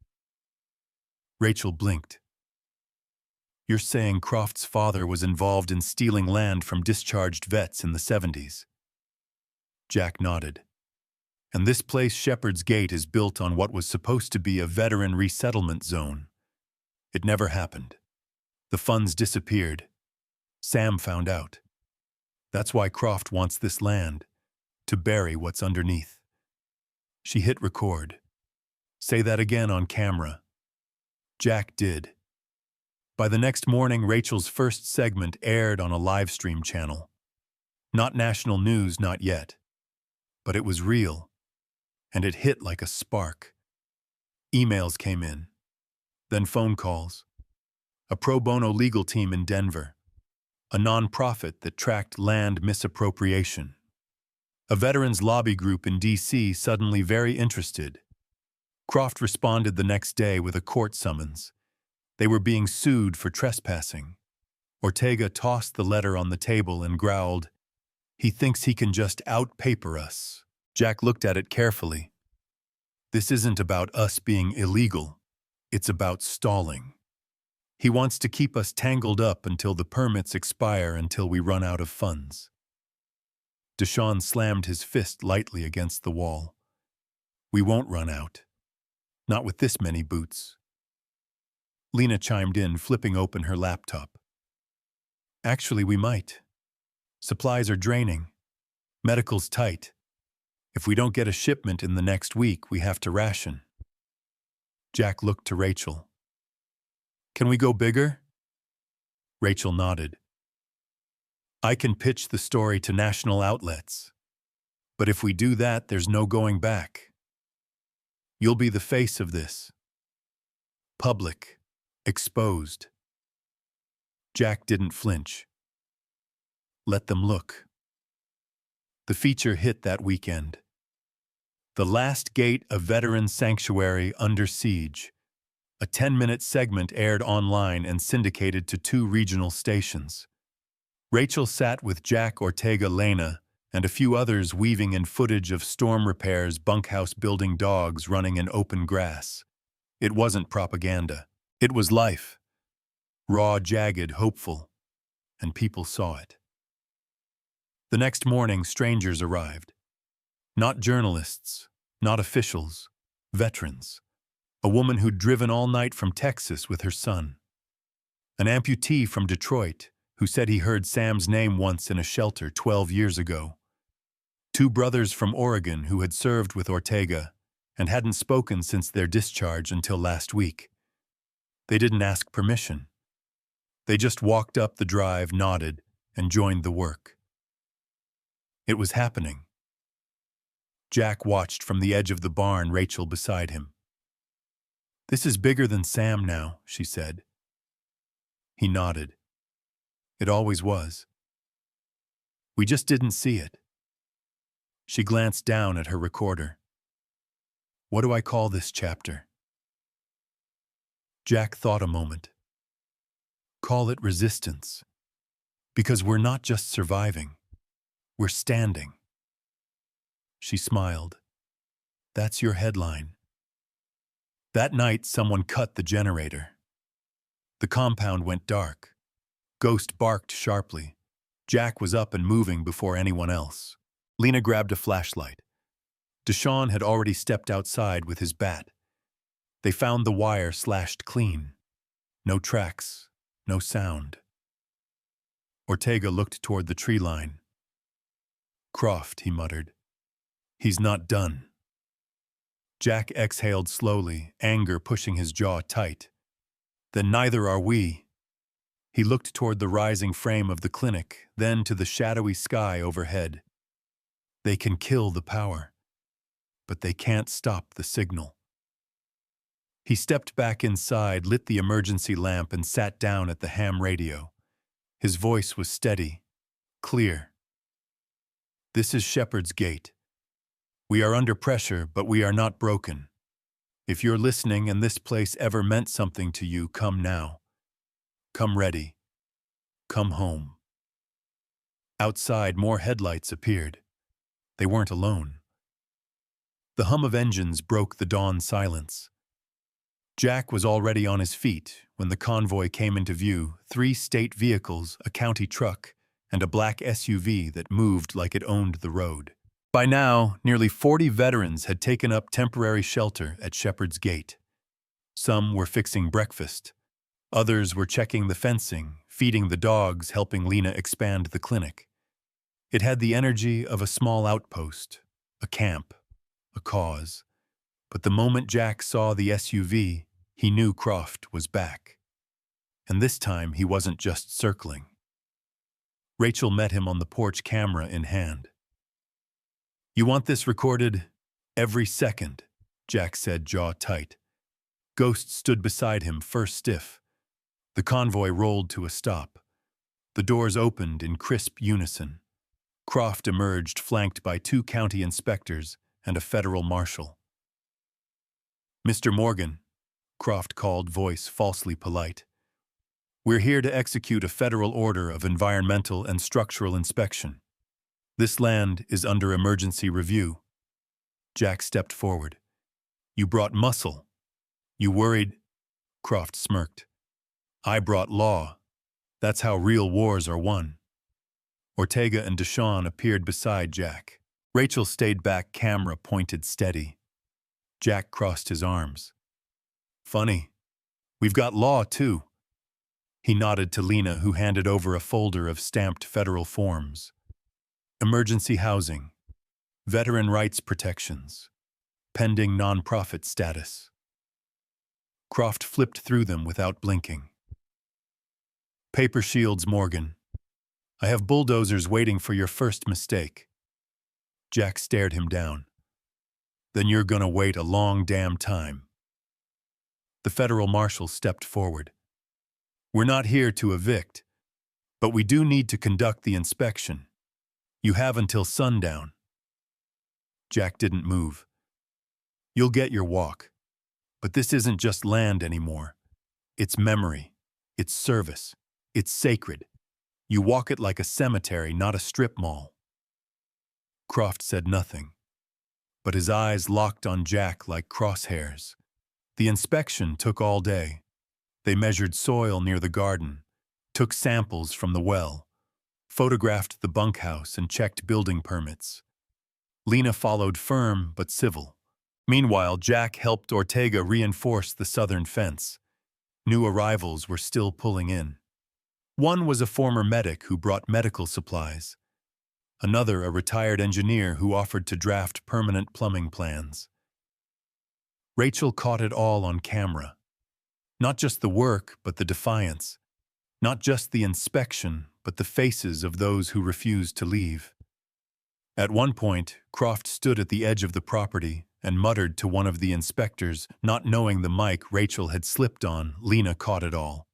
Speaker 1: Rachel blinked. You're saying Croft's father was involved in stealing land from discharged vets in the 70s? Jack nodded. And this place, Shepherd's Gate, is built on what was supposed to be a veteran resettlement zone. It never happened. The funds disappeared. Sam found out. That's why Croft wants this land, to bury what's underneath. She hit record. Say that again on camera. Jack did. By the next morning, Rachel's first segment aired on a live stream channel. Not national news, not yet. But it was real. And it hit like a spark. Emails came in. Then phone calls. A pro bono legal team in Denver. A nonprofit that tracked land misappropriation. A veterans lobby group in D.C. suddenly very interested. Croft responded the next day with a court summons. They were being sued for trespassing. Ortega tossed the letter on the table and growled, "He thinks he can just outpaper us." Jack looked at it carefully. This isn't about us being illegal. It's about stalling. He wants to keep us tangled up until the permits expire, until we run out of funds. Deshawn slammed his fist lightly against the wall. We won't run out. Not with this many boots. Lena chimed in, flipping open her laptop. Actually, we might. Supplies are draining. Medical's tight. If we don't get a shipment in the next week, we have to ration. Jack looked to Rachel. Can we go bigger? Rachel nodded. I can pitch the story to national outlets. But if we do that, there's no going back. You'll be the face of this. Public. Exposed. Jack didn't flinch. Let them look. The feature hit that weekend. The Last Gate, a veteran sanctuary under siege. A 10-minute segment aired online and syndicated to 2 regional stations. Rachel sat with Jack, Ortega, Lena, and a few others weaving in footage of storm repairs, bunkhouse building, dogs running in open grass. It wasn't propaganda. It was life. Raw, jagged, hopeful. And people saw it. The next morning, strangers arrived. Not journalists, not officials, veterans. A woman who'd driven all night from Texas with her son. An amputee from Detroit who said he heard Sam's name once in a shelter 12 years ago. 2 brothers from Oregon who had served with Ortega and hadn't spoken since their discharge until last week. They didn't ask permission. They just walked up the drive, nodded, and joined the work. It was happening. Jack watched from the edge of the barn, Rachel beside him. This is bigger than Sam now, she said. He nodded. It always was. We just didn't see it. She glanced down at her recorder. What do I call this chapter? Jack thought a moment. Call it resistance. Because we're not just surviving. We're standing. She smiled. That's your headline. That night, someone cut the generator. The compound went dark. Ghost barked sharply. Jack was up and moving before anyone else. Lena grabbed a flashlight. Deshawn had already stepped outside with his bat. They found the wire slashed clean. No tracks, no sound. Ortega looked toward the tree line. Croft, he muttered. He's not done. Jack exhaled slowly, anger pushing his jaw tight. Then neither are we. He looked toward the rising frame of the clinic, then to the shadowy sky overhead. They can kill the power, but they can't stop the signal. He stepped back inside, lit the emergency lamp, and sat down at the ham radio. His voice was steady, clear. This is Shepherd's Gate. We are under pressure, but we are not broken. If you're listening and this place ever meant something to you, come now. Come ready. Come home. Outside, more headlights appeared. They weren't alone. The hum of engines broke the dawn silence. Jack was already on his feet when the convoy came into view, 3 state vehicles, a county truck, and a black SUV that moved like it owned the road. By now, nearly 40 veterans had taken up temporary shelter at Shepherd's Gate. Some were fixing breakfast. Others were checking the fencing, feeding the dogs, helping Lena expand the clinic. It had the energy of a small outpost, a camp, a cause. But the moment Jack saw the SUV, he knew Croft was back. And this time he wasn't just circling. Rachel met him on the porch, camera in hand. "You want this recorded?" "Every second," Jack said, jaw tight. Ghost stood beside him, first stiff. The convoy rolled to a stop. The doors opened in crisp unison. Croft emerged, flanked by 2 county inspectors and a federal marshal. "Mr. Morgan," Croft called, voice falsely polite. "We're here to execute a federal order of environmental and structural inspection. This land is under emergency review." Jack stepped forward. "You brought muscle. You worried?" Croft smirked. "I brought law. That's how real wars are won." Ortega and Deshawn appeared beside Jack. Rachel stayed back, camera pointed steady. Jack crossed his arms. "Funny. We've got law, too." He nodded to Lena, who handed over a folder of stamped federal forms. Emergency housing, veteran rights protections, pending nonprofit status. Croft flipped through them without blinking. "Paper shields, Morgan. I have bulldozers waiting for your first mistake." Jack stared him down. "Then you're gonna wait a long damn time." The federal marshal stepped forward. "We're not here to evict, but we do need to conduct the inspection. You have until sundown." Jack didn't move. "You'll get your walk. But this isn't just land anymore. It's memory. It's service. It's sacred. You walk it like a cemetery, not a strip mall." Croft said nothing, but his eyes locked on Jack like crosshairs. The inspection took all day. They measured soil near the garden, took samples from the well, photographed the bunkhouse, and checked building permits. Lena followed, firm but civil. Meanwhile, Jack helped Ortega reinforce the southern fence. New arrivals were still pulling in. One was a former medic who brought medical supplies. Another, a retired engineer who offered to draft permanent plumbing plans. Rachel caught it all on camera. Not just the work, but the defiance. Not just the inspection, but the faces of those who refused to leave. At one point, Croft stood at the edge of the property and muttered to one of the inspectors, not knowing the mic Rachel had slipped on. Lena caught it all.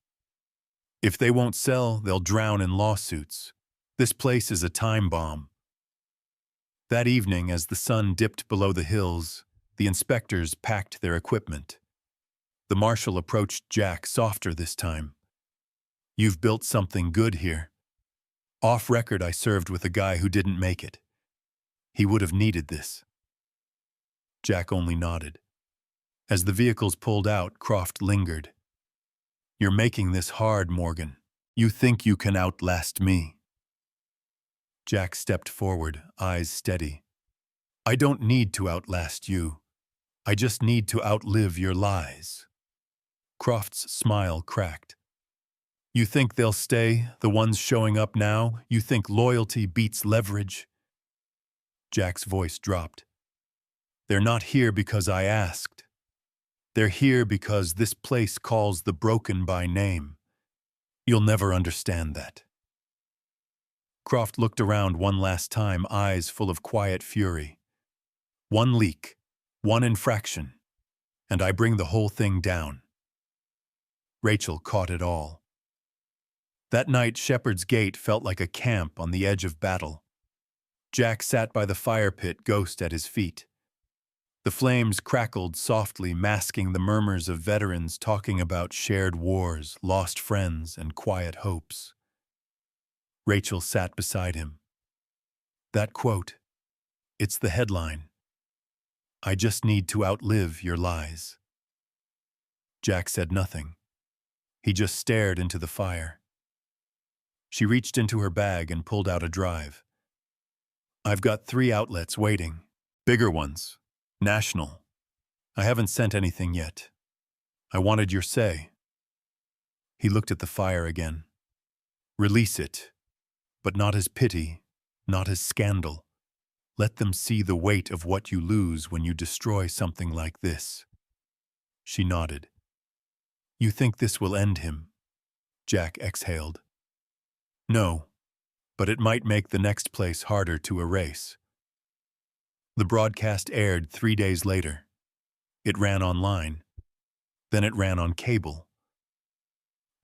Speaker 1: "If they won't sell, they'll drown in lawsuits. This place is a time bomb." That evening, as the sun dipped below the hills, the inspectors packed their equipment. The marshal approached Jack, softer this time. "You've built something good here. Off record, I served with a guy who didn't make it. He would have needed this." Jack only nodded. As the vehicles pulled out, Croft lingered. "You're making this hard, Morgan. You think you can outlast me." Jack stepped forward, eyes steady. "I don't need to outlast you. I just need to outlive your lies." Croft's smile cracked. "You think they'll stay, the ones showing up now? You think loyalty beats leverage?" Jack's voice dropped. "They're not here because I asked. They're here because this place calls the broken by name. You'll never understand that." Croft looked around one last time, eyes full of quiet fury. "One leak, one infraction, and I bring the whole thing down." Rachel caught it all. That night, Shepherd's Gate felt like a camp on the edge of battle. Jack sat by the fire pit, Ghost at his feet. The flames crackled softly, masking the murmurs of veterans talking about shared wars, lost friends, and quiet hopes. Rachel sat beside him. That quote, it's the headline. "I just need to outlive your lies." Jack said nothing. He just stared into the fire. She reached into her bag and pulled out a drive. "I've got 3 outlets waiting. Bigger ones. National. I haven't sent anything yet. I wanted your say." He looked at the fire again. "Release it, but not as pity, not as scandal. Let them see the weight of what you lose when you destroy something like this. She nodded. You think this will end him? Jack exhaled. No, but it might make the next place harder to erase. The broadcast aired 3 days later. It ran online. Then it ran on cable.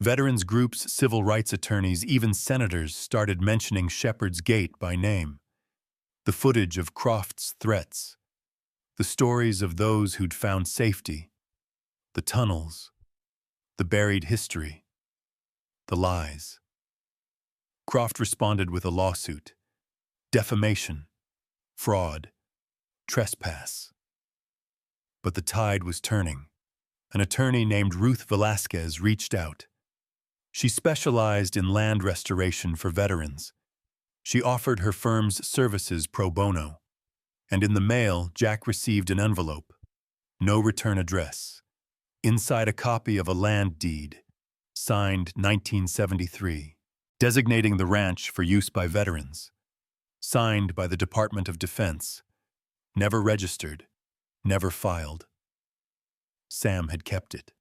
Speaker 1: Veterans groups, civil rights attorneys, even senators started mentioning Shepherd's Gate by name. The footage of Croft's threats. The stories of those who'd found safety. The tunnels. The buried history. The lies. Croft responded with a lawsuit. Defamation. Fraud. Trespass. But the tide was turning. An attorney named Ruth Velasquez reached out. She specialized in land restoration for veterans. She offered her firm's services pro bono. And in the mail, Jack received an envelope. No return address. Inside a copy of a land deed, signed 1973, designating the ranch for use by veterans. Signed by the Department of Defense. Never registered. Never filed. Sam had kept it.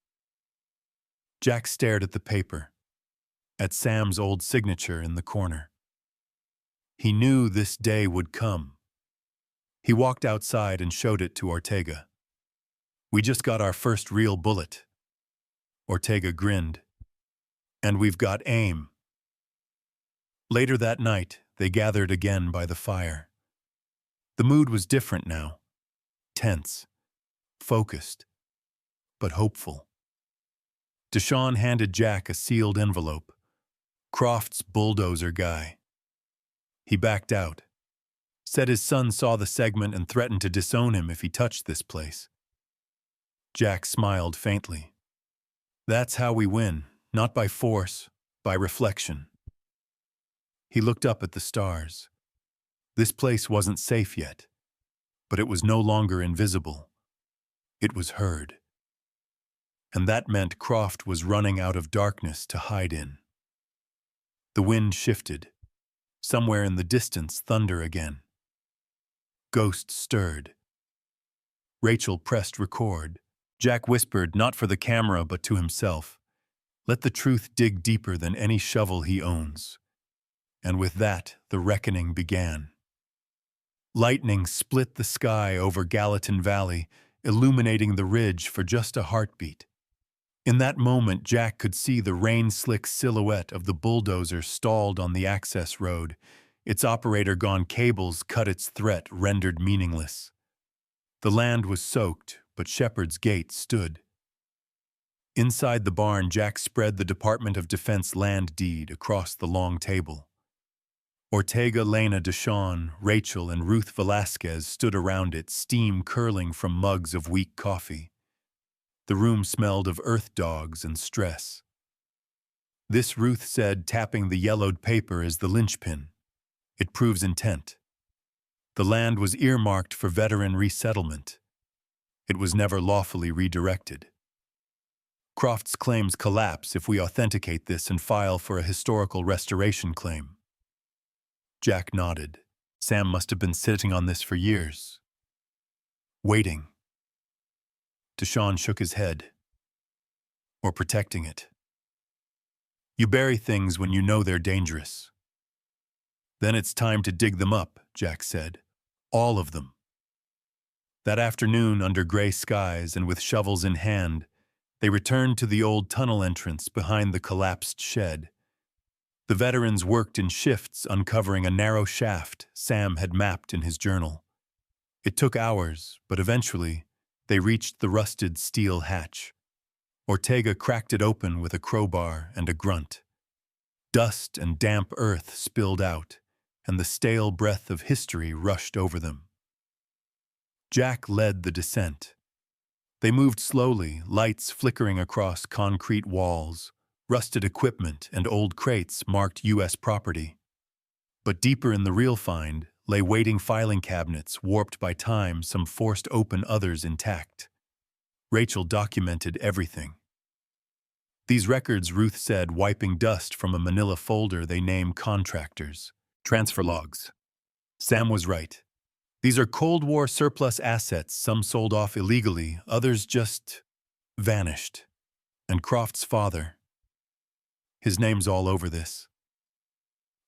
Speaker 1: Jack stared at the paper, at Sam's old signature in the corner. He knew this day would come. He walked outside and showed it to Ortega. We just got our first real bullet. Ortega grinned. And we've got aim. Later that night, they gathered again by the fire. The mood was different now. Tense. Focused. But hopeful. Deshawn handed Jack a sealed envelope. Croft's bulldozer guy. He backed out. Said his son saw the segment and threatened to disown him if he touched this place. Jack smiled faintly. That's how we win, not by force, by reflection. He looked up at the stars. This place wasn't safe yet, but it was no longer invisible. It was heard. And that meant Croft was running out of darkness to hide in. The wind shifted. Somewhere in the distance, thunder again. Ghosts stirred. Rachel pressed record. Jack whispered, not for the camera but to himself, "Let the truth dig deeper than any shovel he owns." And with that, the reckoning began. Lightning split the sky over Gallatin Valley, illuminating the ridge for just a heartbeat. In that moment, Jack could see the rain-slick silhouette of the bulldozer stalled on the access road, its operator-gone cables cut its threat rendered meaningless. The land was soaked, but Shepherd's Gate stood. Inside the barn, Jack spread the Department of Defense land deed across the long table. Ortega, Lena, Deshawn, Rachel, and Ruth Velasquez stood around it, steam curling from mugs of weak coffee. The room smelled of earth dogs and stress. This, Ruth said, tapping the yellowed paper, is the linchpin. It proves intent. The land was earmarked for veteran resettlement. It was never lawfully redirected. Croft's claims collapse if we authenticate this and file for a historical restoration claim. Jack nodded. Sam must have been sitting on this for years. Waiting. Deshawn shook his head. Or protecting it. You bury things when you know they're dangerous. Then it's time to dig them up, Jack said. All of them. That afternoon, under gray skies and with shovels in hand, they returned to the old tunnel entrance behind the collapsed shed. The veterans worked in shifts, uncovering a narrow shaft Sam had mapped in his journal. It took hours, but eventually, they reached the rusted steel hatch. Ortega cracked it open with a crowbar and a grunt. Dust and damp earth spilled out, and the stale breath of history rushed over them. Jack led the descent. They moved slowly, lights flickering across concrete walls. Rusted equipment and old crates marked U.S. property. But deeper in the real find lay waiting filing cabinets warped by time, some forced open, others intact. Rachel documented everything. These records, Ruth said, wiping dust from a manila folder they name contractors. Transfer logs. Sam was right. These are Cold War surplus assets, some sold off illegally, others just vanished. And Croft's father, his name's all over this.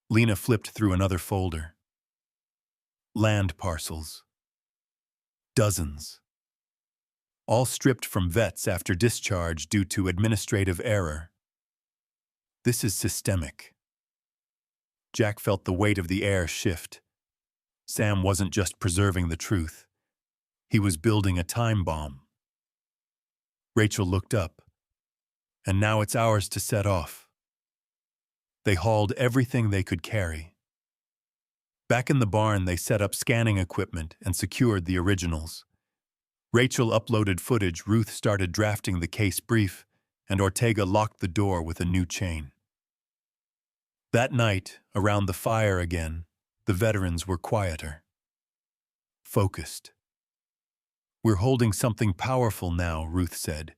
Speaker 1: Lena flipped through another folder. Land parcels. Dozens. All stripped from vets after discharge due to administrative error. This is systemic. Jack felt the weight of the air shift. Sam wasn't just preserving the truth. He was building a time bomb. Rachel looked up. And now it's ours to set off. They hauled everything they could carry. Back in the barn, they set up scanning equipment and secured the originals. Rachel uploaded footage, Ruth started drafting the case brief, and Ortega locked the door with a new chain. That night, around the fire again, the veterans were quieter. Focused. We're holding something powerful now, Ruth said.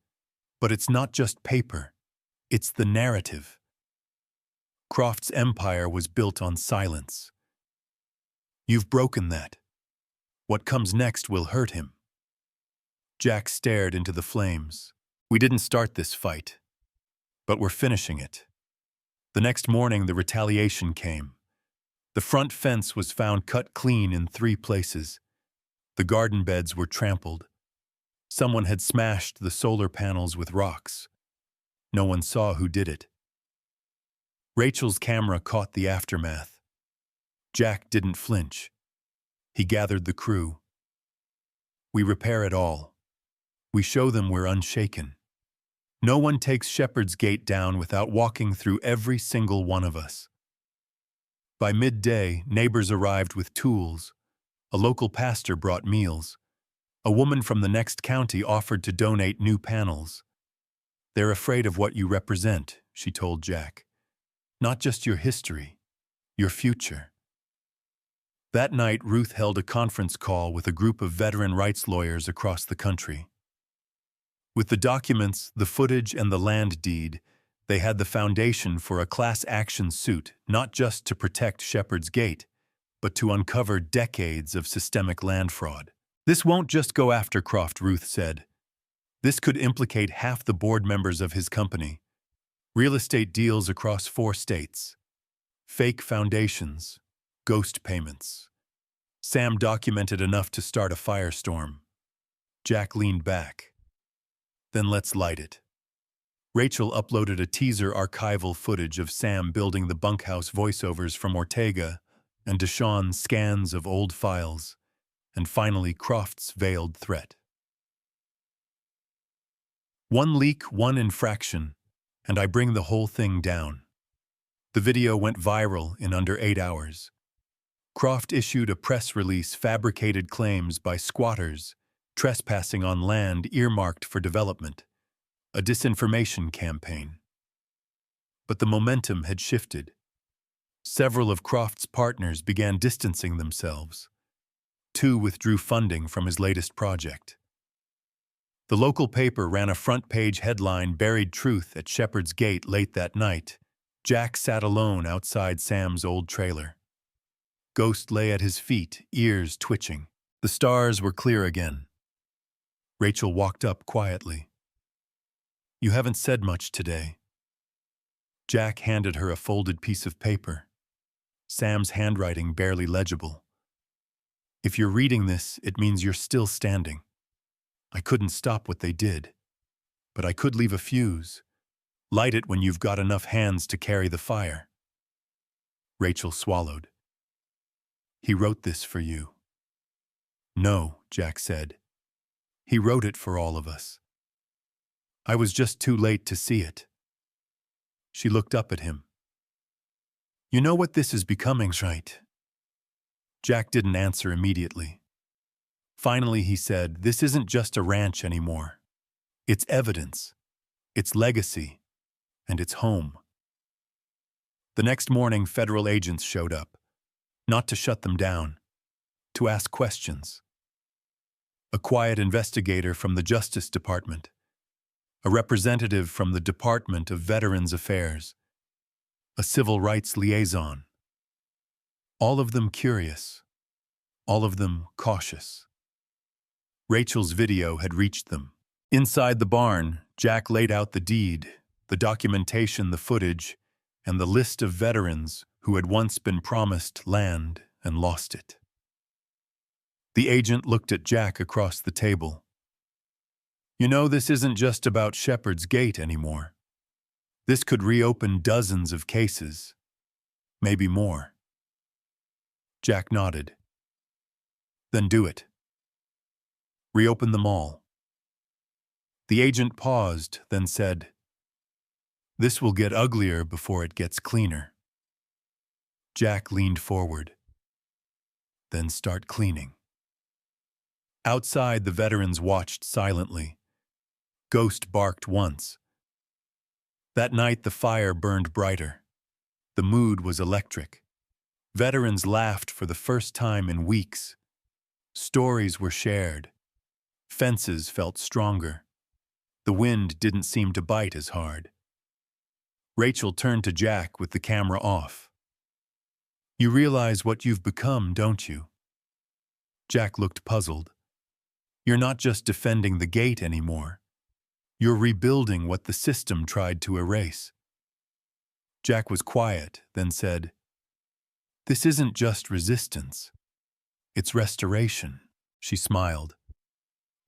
Speaker 1: But it's not just paper. It's the narrative. Croft's empire was built on silence. You've broken that. What comes next will hurt him. Jack stared into the flames. We didn't start this fight, but we're finishing it. The next morning, the retaliation came. The front fence was found cut clean in 3 places. The garden beds were trampled. Someone had smashed the solar panels with rocks. No one saw who did it. Rachel's camera caught the aftermath. Jack didn't flinch. He gathered the crew. We repair it all. We show them we're unshaken. No one takes Shepherd's Gate down without walking through every single one of us. By midday, neighbors arrived with tools. A local pastor brought meals. A woman from the next county offered to donate new panels. They're afraid of what you represent, she told Jack. Not just your history, your future. That night, Ruth held a conference call with a group of veteran rights lawyers across the country. With the documents, the footage, and the land deed, they had the foundation for a class action suit, not just to protect Shepherd's Gate, but to uncover decades of systemic land fraud. This won't just go after Croft, Ruth said. This could implicate half the board members of his company. Real estate deals across 4 states. Fake foundations. Ghost payments. Sam documented enough to start a firestorm. Jack leaned back. Then let's light it. Rachel uploaded a teaser archival footage of Sam building the bunkhouse voiceovers from Ortega and Deshawn's scans of old files, and finally Croft's veiled threat. 1 leak, 1 infraction, and I bring the whole thing down. The video went viral in under 8 hours. Croft issued a press release, fabricated claims by squatters, trespassing on land earmarked for development, a disinformation campaign. But the momentum had shifted. Several of Croft's partners began distancing themselves. 2 withdrew funding from his latest project. The local paper ran a front-page headline, "Buried Truth at Shepherd's Gate late that night." Jack sat alone outside Sam's old trailer. Ghost lay at his feet, ears twitching. The stars were clear again. Rachel walked up quietly. "You haven't said much today." Jack handed her a folded piece of paper. Sam's handwriting barely legible. "If you're reading this, it means you're still standing. I couldn't stop what they did, but I could leave a fuse. Light it when you've got enough hands to carry the fire." Rachel swallowed. "He wrote this for you." "No," Jack said. "He wrote it for all of us. I was just too late to see it." She looked up at him. "You know what this is becoming, right?" Jack didn't answer immediately. Finally, he said, "This isn't just a ranch anymore. It's evidence. It's legacy. And it's home." The next morning, federal agents showed up. Not to shut them down. To ask questions. A quiet investigator from the Justice Department. A representative from the Department of Veterans Affairs. A civil rights liaison. All of them curious. all of them cautious. Rachel's video had reached them. Inside the barn, Jack laid out the deed, the documentation, the footage, and the list of veterans who had once been promised land and lost it. The agent looked at Jack across the table. You know, this isn't just about Shepherd's Gate anymore. This could reopen dozens of cases, maybe more. Jack nodded. Then do it. Reopen them all. The agent paused, then said, This will get uglier before it gets cleaner. Jack leaned forward. Then start cleaning. Outside, the veterans watched silently. Ghost barked once. That night, the fire burned brighter. The mood was electric. Veterans laughed for the first time in weeks. Stories were shared. Fences felt stronger. The wind didn't seem to bite as hard. Rachel turned to Jack with the camera off. You realize what you've become, don't you? Jack looked puzzled. You're not just defending the gate anymore. You're rebuilding what the system tried to erase. Jack was quiet, then said, This isn't just resistance. It's restoration. She smiled.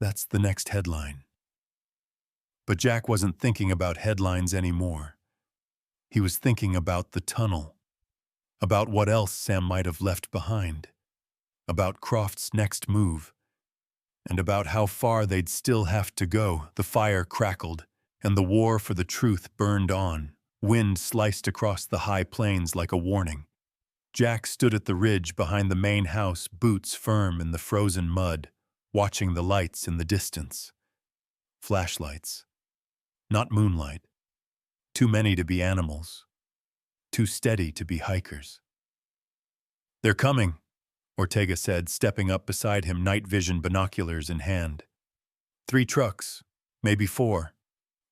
Speaker 1: That's the next headline. But Jack wasn't thinking about headlines anymore. He was thinking about the tunnel, about what else Sam might have left behind, about Croft's next move, and about how far they'd still have to go. The fire crackled, and the war for the truth burned on. Wind sliced across the high plains like a warning. Jack stood at the ridge behind the main house, boots firm in the frozen mud, watching the lights in the distance. Flashlights. Not moonlight. Too many to be animals. Too steady to be hikers. They're coming, Ortega said, stepping up beside him, night vision binoculars in hand. 3 trucks, maybe 4.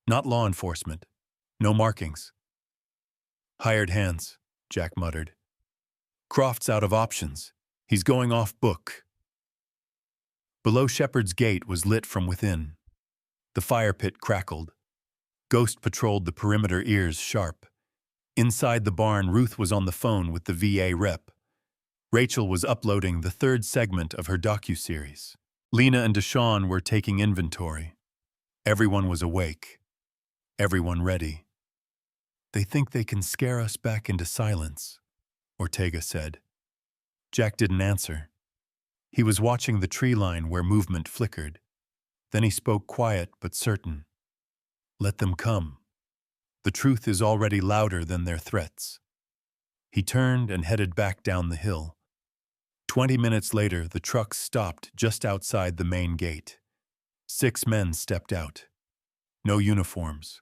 Speaker 1: Not law enforcement. No markings. Hired hands, Jack muttered. Croft's out of options. He's going off book. Below Shepherd's Gate was lit from within. The fire pit crackled. Ghost patrolled the perimeter, ears sharp. Inside the barn, Ruth was on the phone with the VA rep. Rachel was uploading the 3rd segment of her docuseries. Lena and Deshawn were taking inventory. Everyone was awake. Everyone ready. They think they can scare us back into silence, Ortega said. Jack didn't answer. He was watching the tree line where movement flickered. Then he spoke, quiet but certain. Let them come. The truth is already louder than their threats. He turned and headed back down the hill. 20 minutes later, the truck stopped just outside the main gate. 6 men stepped out. No uniforms.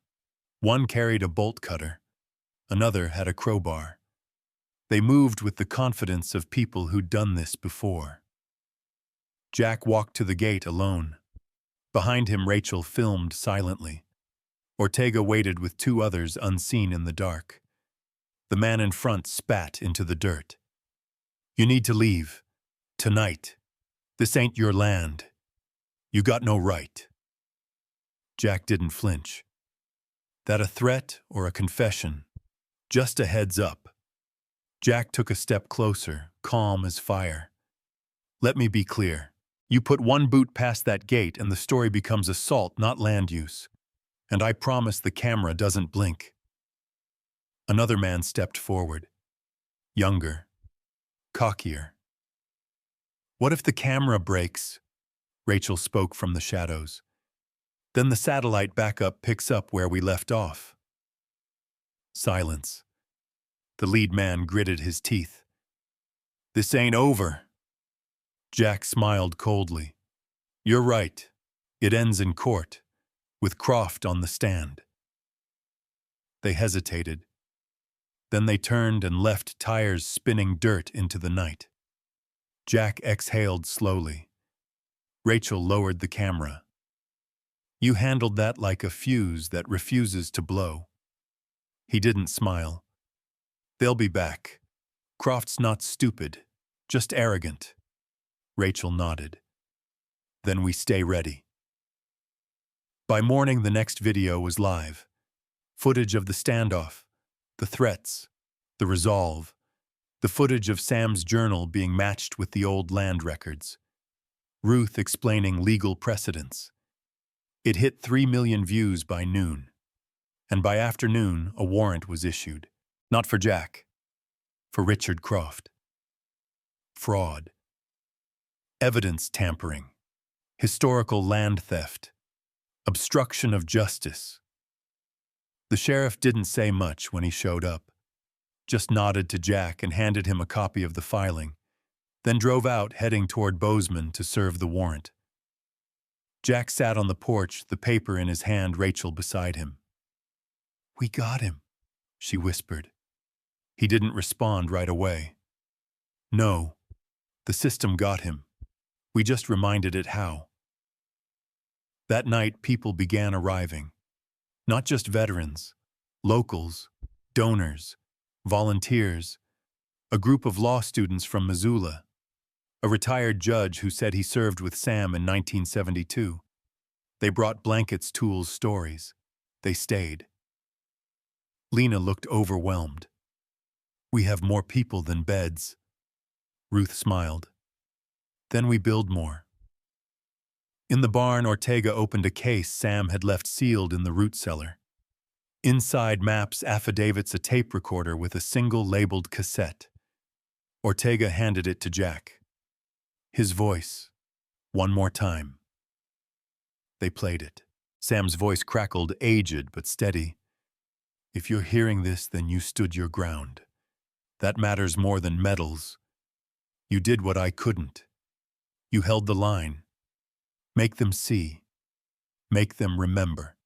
Speaker 1: One carried a bolt cutter. Another had a crowbar. They moved with the confidence of people who'd done this before. Jack walked to the gate alone. Behind him, Rachel filmed silently. Ortega waited with 2 others unseen in the dark. The man in front spat into the dirt. You need to leave. Tonight. This ain't your land. You got no right. Jack didn't flinch. That a threat or a confession? Just a heads up. Jack took a step closer, calm as fire. Let me be clear. You put 1 boot past that gate and the story becomes assault, not land use. And I promise the camera doesn't blink. Another man stepped forward. Younger. Cockier. What if the camera breaks? Rachel spoke from the shadows. Then the satellite backup picks up where we left off. Silence. The lead man gritted his teeth. This ain't over. Jack smiled coldly. You're right. It ends in court, with Croft on the stand. They hesitated. Then they turned and left, tires spinning dirt into the night. Jack exhaled slowly. Rachel lowered the camera. You handled that like a fuse that refuses to blow. He didn't smile. They'll be back. Croft's not stupid, just arrogant. Rachel nodded. Then we stay ready. By morning, the next video was live. Footage of the standoff, the threats, the resolve, the footage of Sam's journal being matched with the old land records. Ruth explaining legal precedents. It hit 3 million views by noon. And by afternoon, a warrant was issued. Not for Jack. For Richard Croft. Fraud. Evidence tampering. Historical land theft. Obstruction of justice. The sheriff didn't say much when he showed up. Just nodded to Jack and handed him a copy of the filing, then drove out heading toward Bozeman to serve the warrant. Jack sat on the porch, the paper in his hand, Rachel beside him. "We got him," she whispered. He didn't respond right away. "No, the system got him. We just reminded it how." That night, people began arriving. Not just veterans, locals, donors, volunteers, a group of law students from Missoula, a retired judge who said he served with Sam in 1972. They brought blankets, tools, stories. They stayed. Lena looked overwhelmed. "We have more people than beds." Ruth smiled. "Then we build more." In the barn, Ortega opened a case Sam had left sealed in the root cellar. Inside, maps, affidavits, a tape recorder with a single labeled cassette. Ortega handed it to Jack. His voice, "One more time." They played it. Sam's voice crackled, aged but steady. "If you're hearing this, then you stood your ground. That matters more than medals. You did what I couldn't. You held the line. Make them see. Make them remember."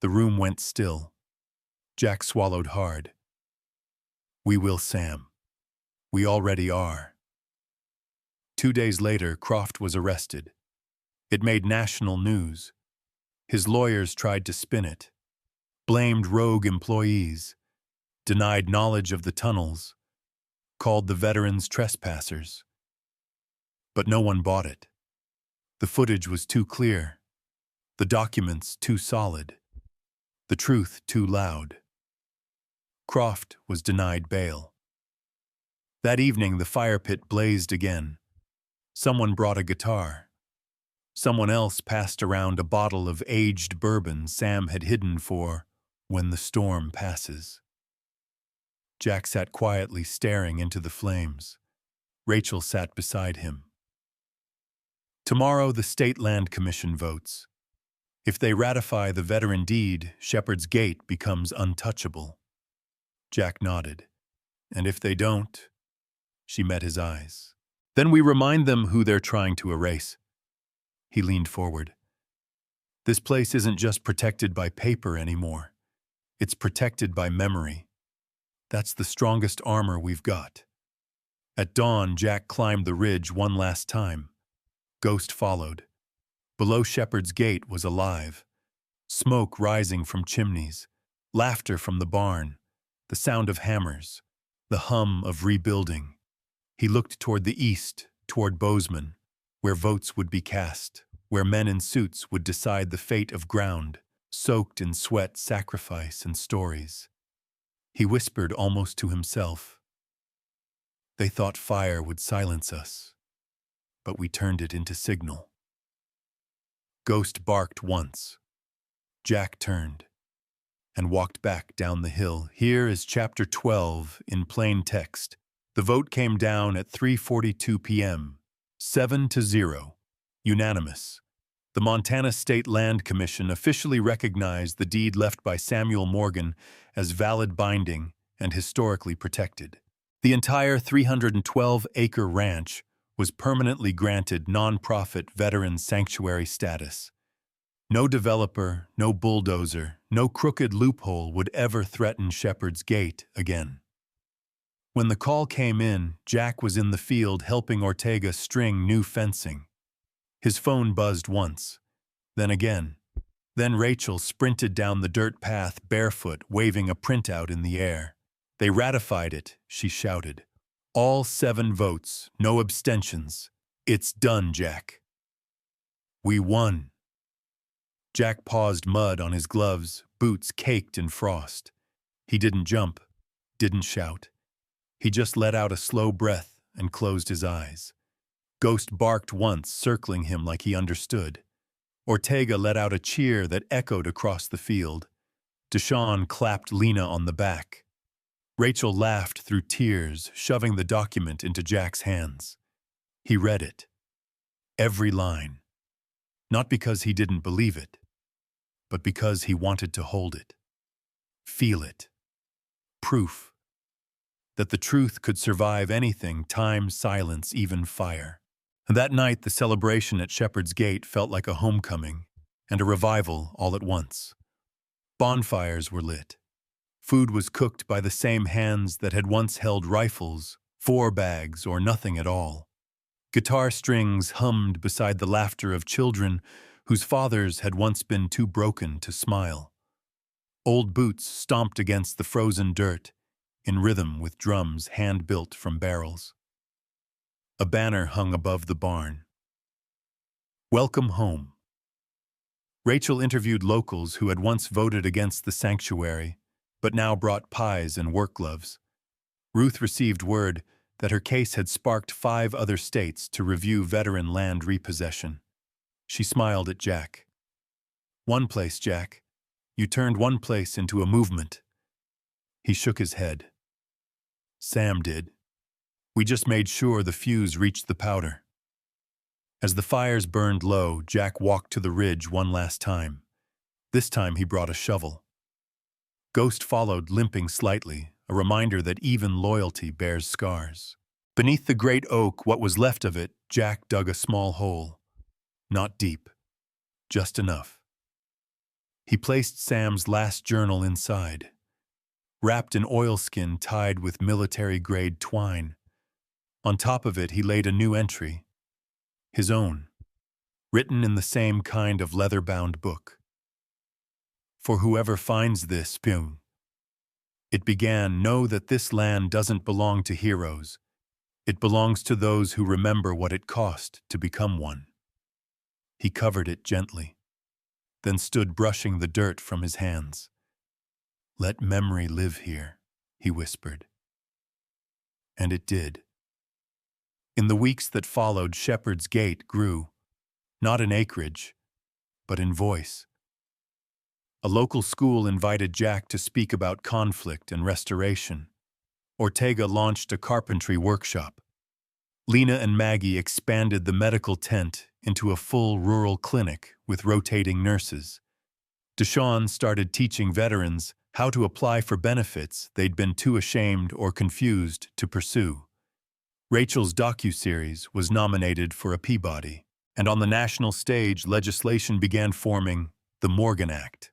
Speaker 1: The room went still. Jack swallowed hard. "We will, Sam. We already are." 2 days later, Croft was arrested. It made national news. His lawyers tried to spin it. Blamed rogue employees. Denied knowledge of the tunnels. Called the veterans trespassers. But no one bought it. The footage was too clear. The documents too solid. The truth too loud. Croft was denied bail. That evening, the fire pit blazed again. Someone brought a guitar. Someone else passed around a bottle of aged bourbon Sam had hidden for when the storm passes. Jack sat quietly staring into the flames. Rachel sat beside him. Tomorrow, the State Land Commission votes. If they ratify the veteran deed, Shepherd's Gate becomes untouchable. Jack nodded. And if they don't, she met his eyes. Then we remind them who they're trying to erase. He leaned forward. This place isn't just protected by paper anymore. It's protected by memory. That's the strongest armor we've got. At dawn, Jack climbed the ridge one last time. Ghost followed. Below Shepherd's Gate was alive. Smoke rising from chimneys, laughter from the barn, the sound of hammers, the hum of rebuilding. He looked toward the east, toward Bozeman, where votes would be cast, where men in suits would decide the fate of ground, soaked in sweat, sacrifice, and stories. He whispered almost to himself. They thought fire would silence us, but we turned it into signal. Ghost barked once. Jack turned and walked back down the hill. Here is chapter 12 in plain text. The vote came down at 3:42 p.m., 7-0, unanimous. The Montana State Land Commission officially recognized the deed left by Samuel Morgan as valid, binding, and historically protected. The entire 312-acre ranch was permanently granted nonprofit veteran sanctuary status. No developer, no bulldozer, no crooked loophole would ever threaten Shepherd's Gate again. When the call came in, Jack was in the field helping Ortega string new fencing. His phone buzzed once, then again. Then Rachel sprinted down the dirt path barefoot, waving a printout in the air. They ratified it, she shouted. All 7 votes, no abstentions. It's done, Jack. We won. Jack paused, mud on his gloves, boots caked in frost. He didn't jump, didn't shout. He just let out a slow breath and closed his eyes. Ghost barked once, circling him like he understood. Ortega let out a cheer that echoed across the field. Deshawn clapped Lena on the back. Rachel laughed through tears, shoving the document into Jack's hands. He read it. Every line. Not because he didn't believe it, but because he wanted to hold it. Feel it. Proof. That the truth could survive anything, time, silence, even fire. That night, the celebration at Shepherd's Gate felt like a homecoming and a revival all at once. Bonfires were lit. Food was cooked by the same hands that had once held rifles, 4 bags, or nothing at all. Guitar strings hummed beside the laughter of children whose fathers had once been too broken to smile. Old boots stomped against the frozen dirt, in rhythm with drums hand-built from barrels. A banner hung above the barn. Welcome home. Rachel interviewed locals who had once voted against the sanctuary, but now brought pies and work gloves. Ruth received word that her case had sparked 5 other states to review veteran land repossession. She smiled at Jack. One place, Jack. You turned one place into a movement. He shook his head. Sam did. We just made sure the fuse reached the powder. As the fires burned low, Jack walked to the ridge one last time. This time he brought a shovel. Ghost followed, limping slightly, a reminder that even loyalty bears scars. Beneath the great oak, what was left of it, Jack dug a small hole. Not deep, just enough. He placed Sam's last journal inside, wrapped in oilskin tied with military-grade twine. On top of it, he laid a new entry, his own, written in the same kind of leather-bound book. For whoever finds this, Pyong, it began, know that this land doesn't belong to heroes. It belongs to those who remember what it cost to become one. He covered it gently, then stood brushing the dirt from his hands. Let memory live here, he whispered. And it did. In the weeks that followed, Shepherd's Gate grew, not in acreage, but in voice. A local school invited Jack to speak about conflict and restoration. Ortega launched a carpentry workshop. Lena and Maggie expanded the medical tent into a full rural clinic with rotating nurses. Deshawn started teaching veterans how to apply for benefits they'd been too ashamed or confused to pursue. Rachel's docuseries was nominated for a Peabody, and on the national stage, legislation began forming the Morgan Act,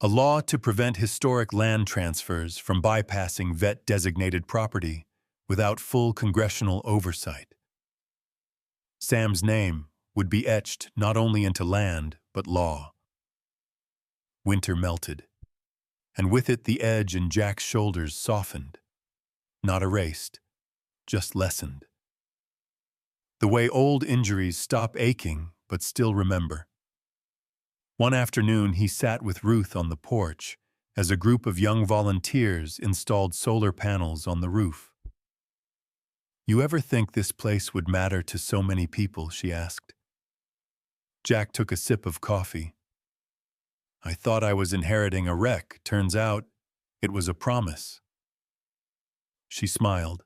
Speaker 1: a law to prevent historic land transfers from bypassing vet-designated property without full congressional oversight. Sam's name would be etched not only into land, but law. Winter melted, and with it the edge in Jack's shoulders softened, not erased, just lessened. The way old injuries stop aching but still remember. One afternoon he sat with Ruth on the porch as a group of young volunteers installed solar panels on the roof. You ever think this place would matter to so many people? She asked. Jack took a sip of coffee. I thought I was inheriting a wreck. Turns out it was a promise. She smiled.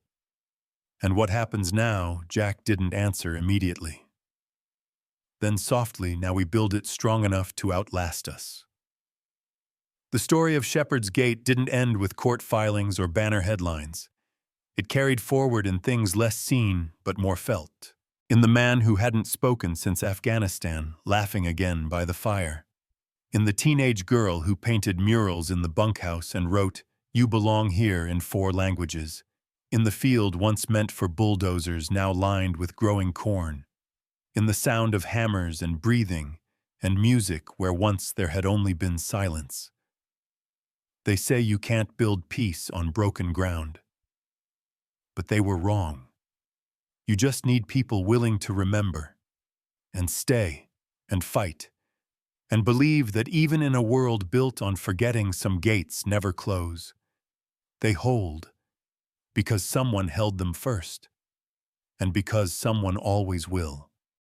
Speaker 1: And what happens now? Jack didn't answer immediately. Then softly, now we build it strong enough to outlast us. The story of Shepherd's Gate didn't end with court filings or banner headlines. It carried forward in things less seen but more felt. In the man who hadn't spoken since Afghanistan, laughing again by the fire. In the teenage girl who painted murals in the bunkhouse and wrote, "You belong here," in 4 languages. In the field once meant for bulldozers, now lined with growing corn. In the sound of hammers and breathing, and music where once there had only been silence. They say you can't build peace on broken ground. But they were wrong. You just need people willing to remember, and stay, and fight, and believe that even in a world built on forgetting, some gates never close. They hold, because someone held them first, and because someone always will.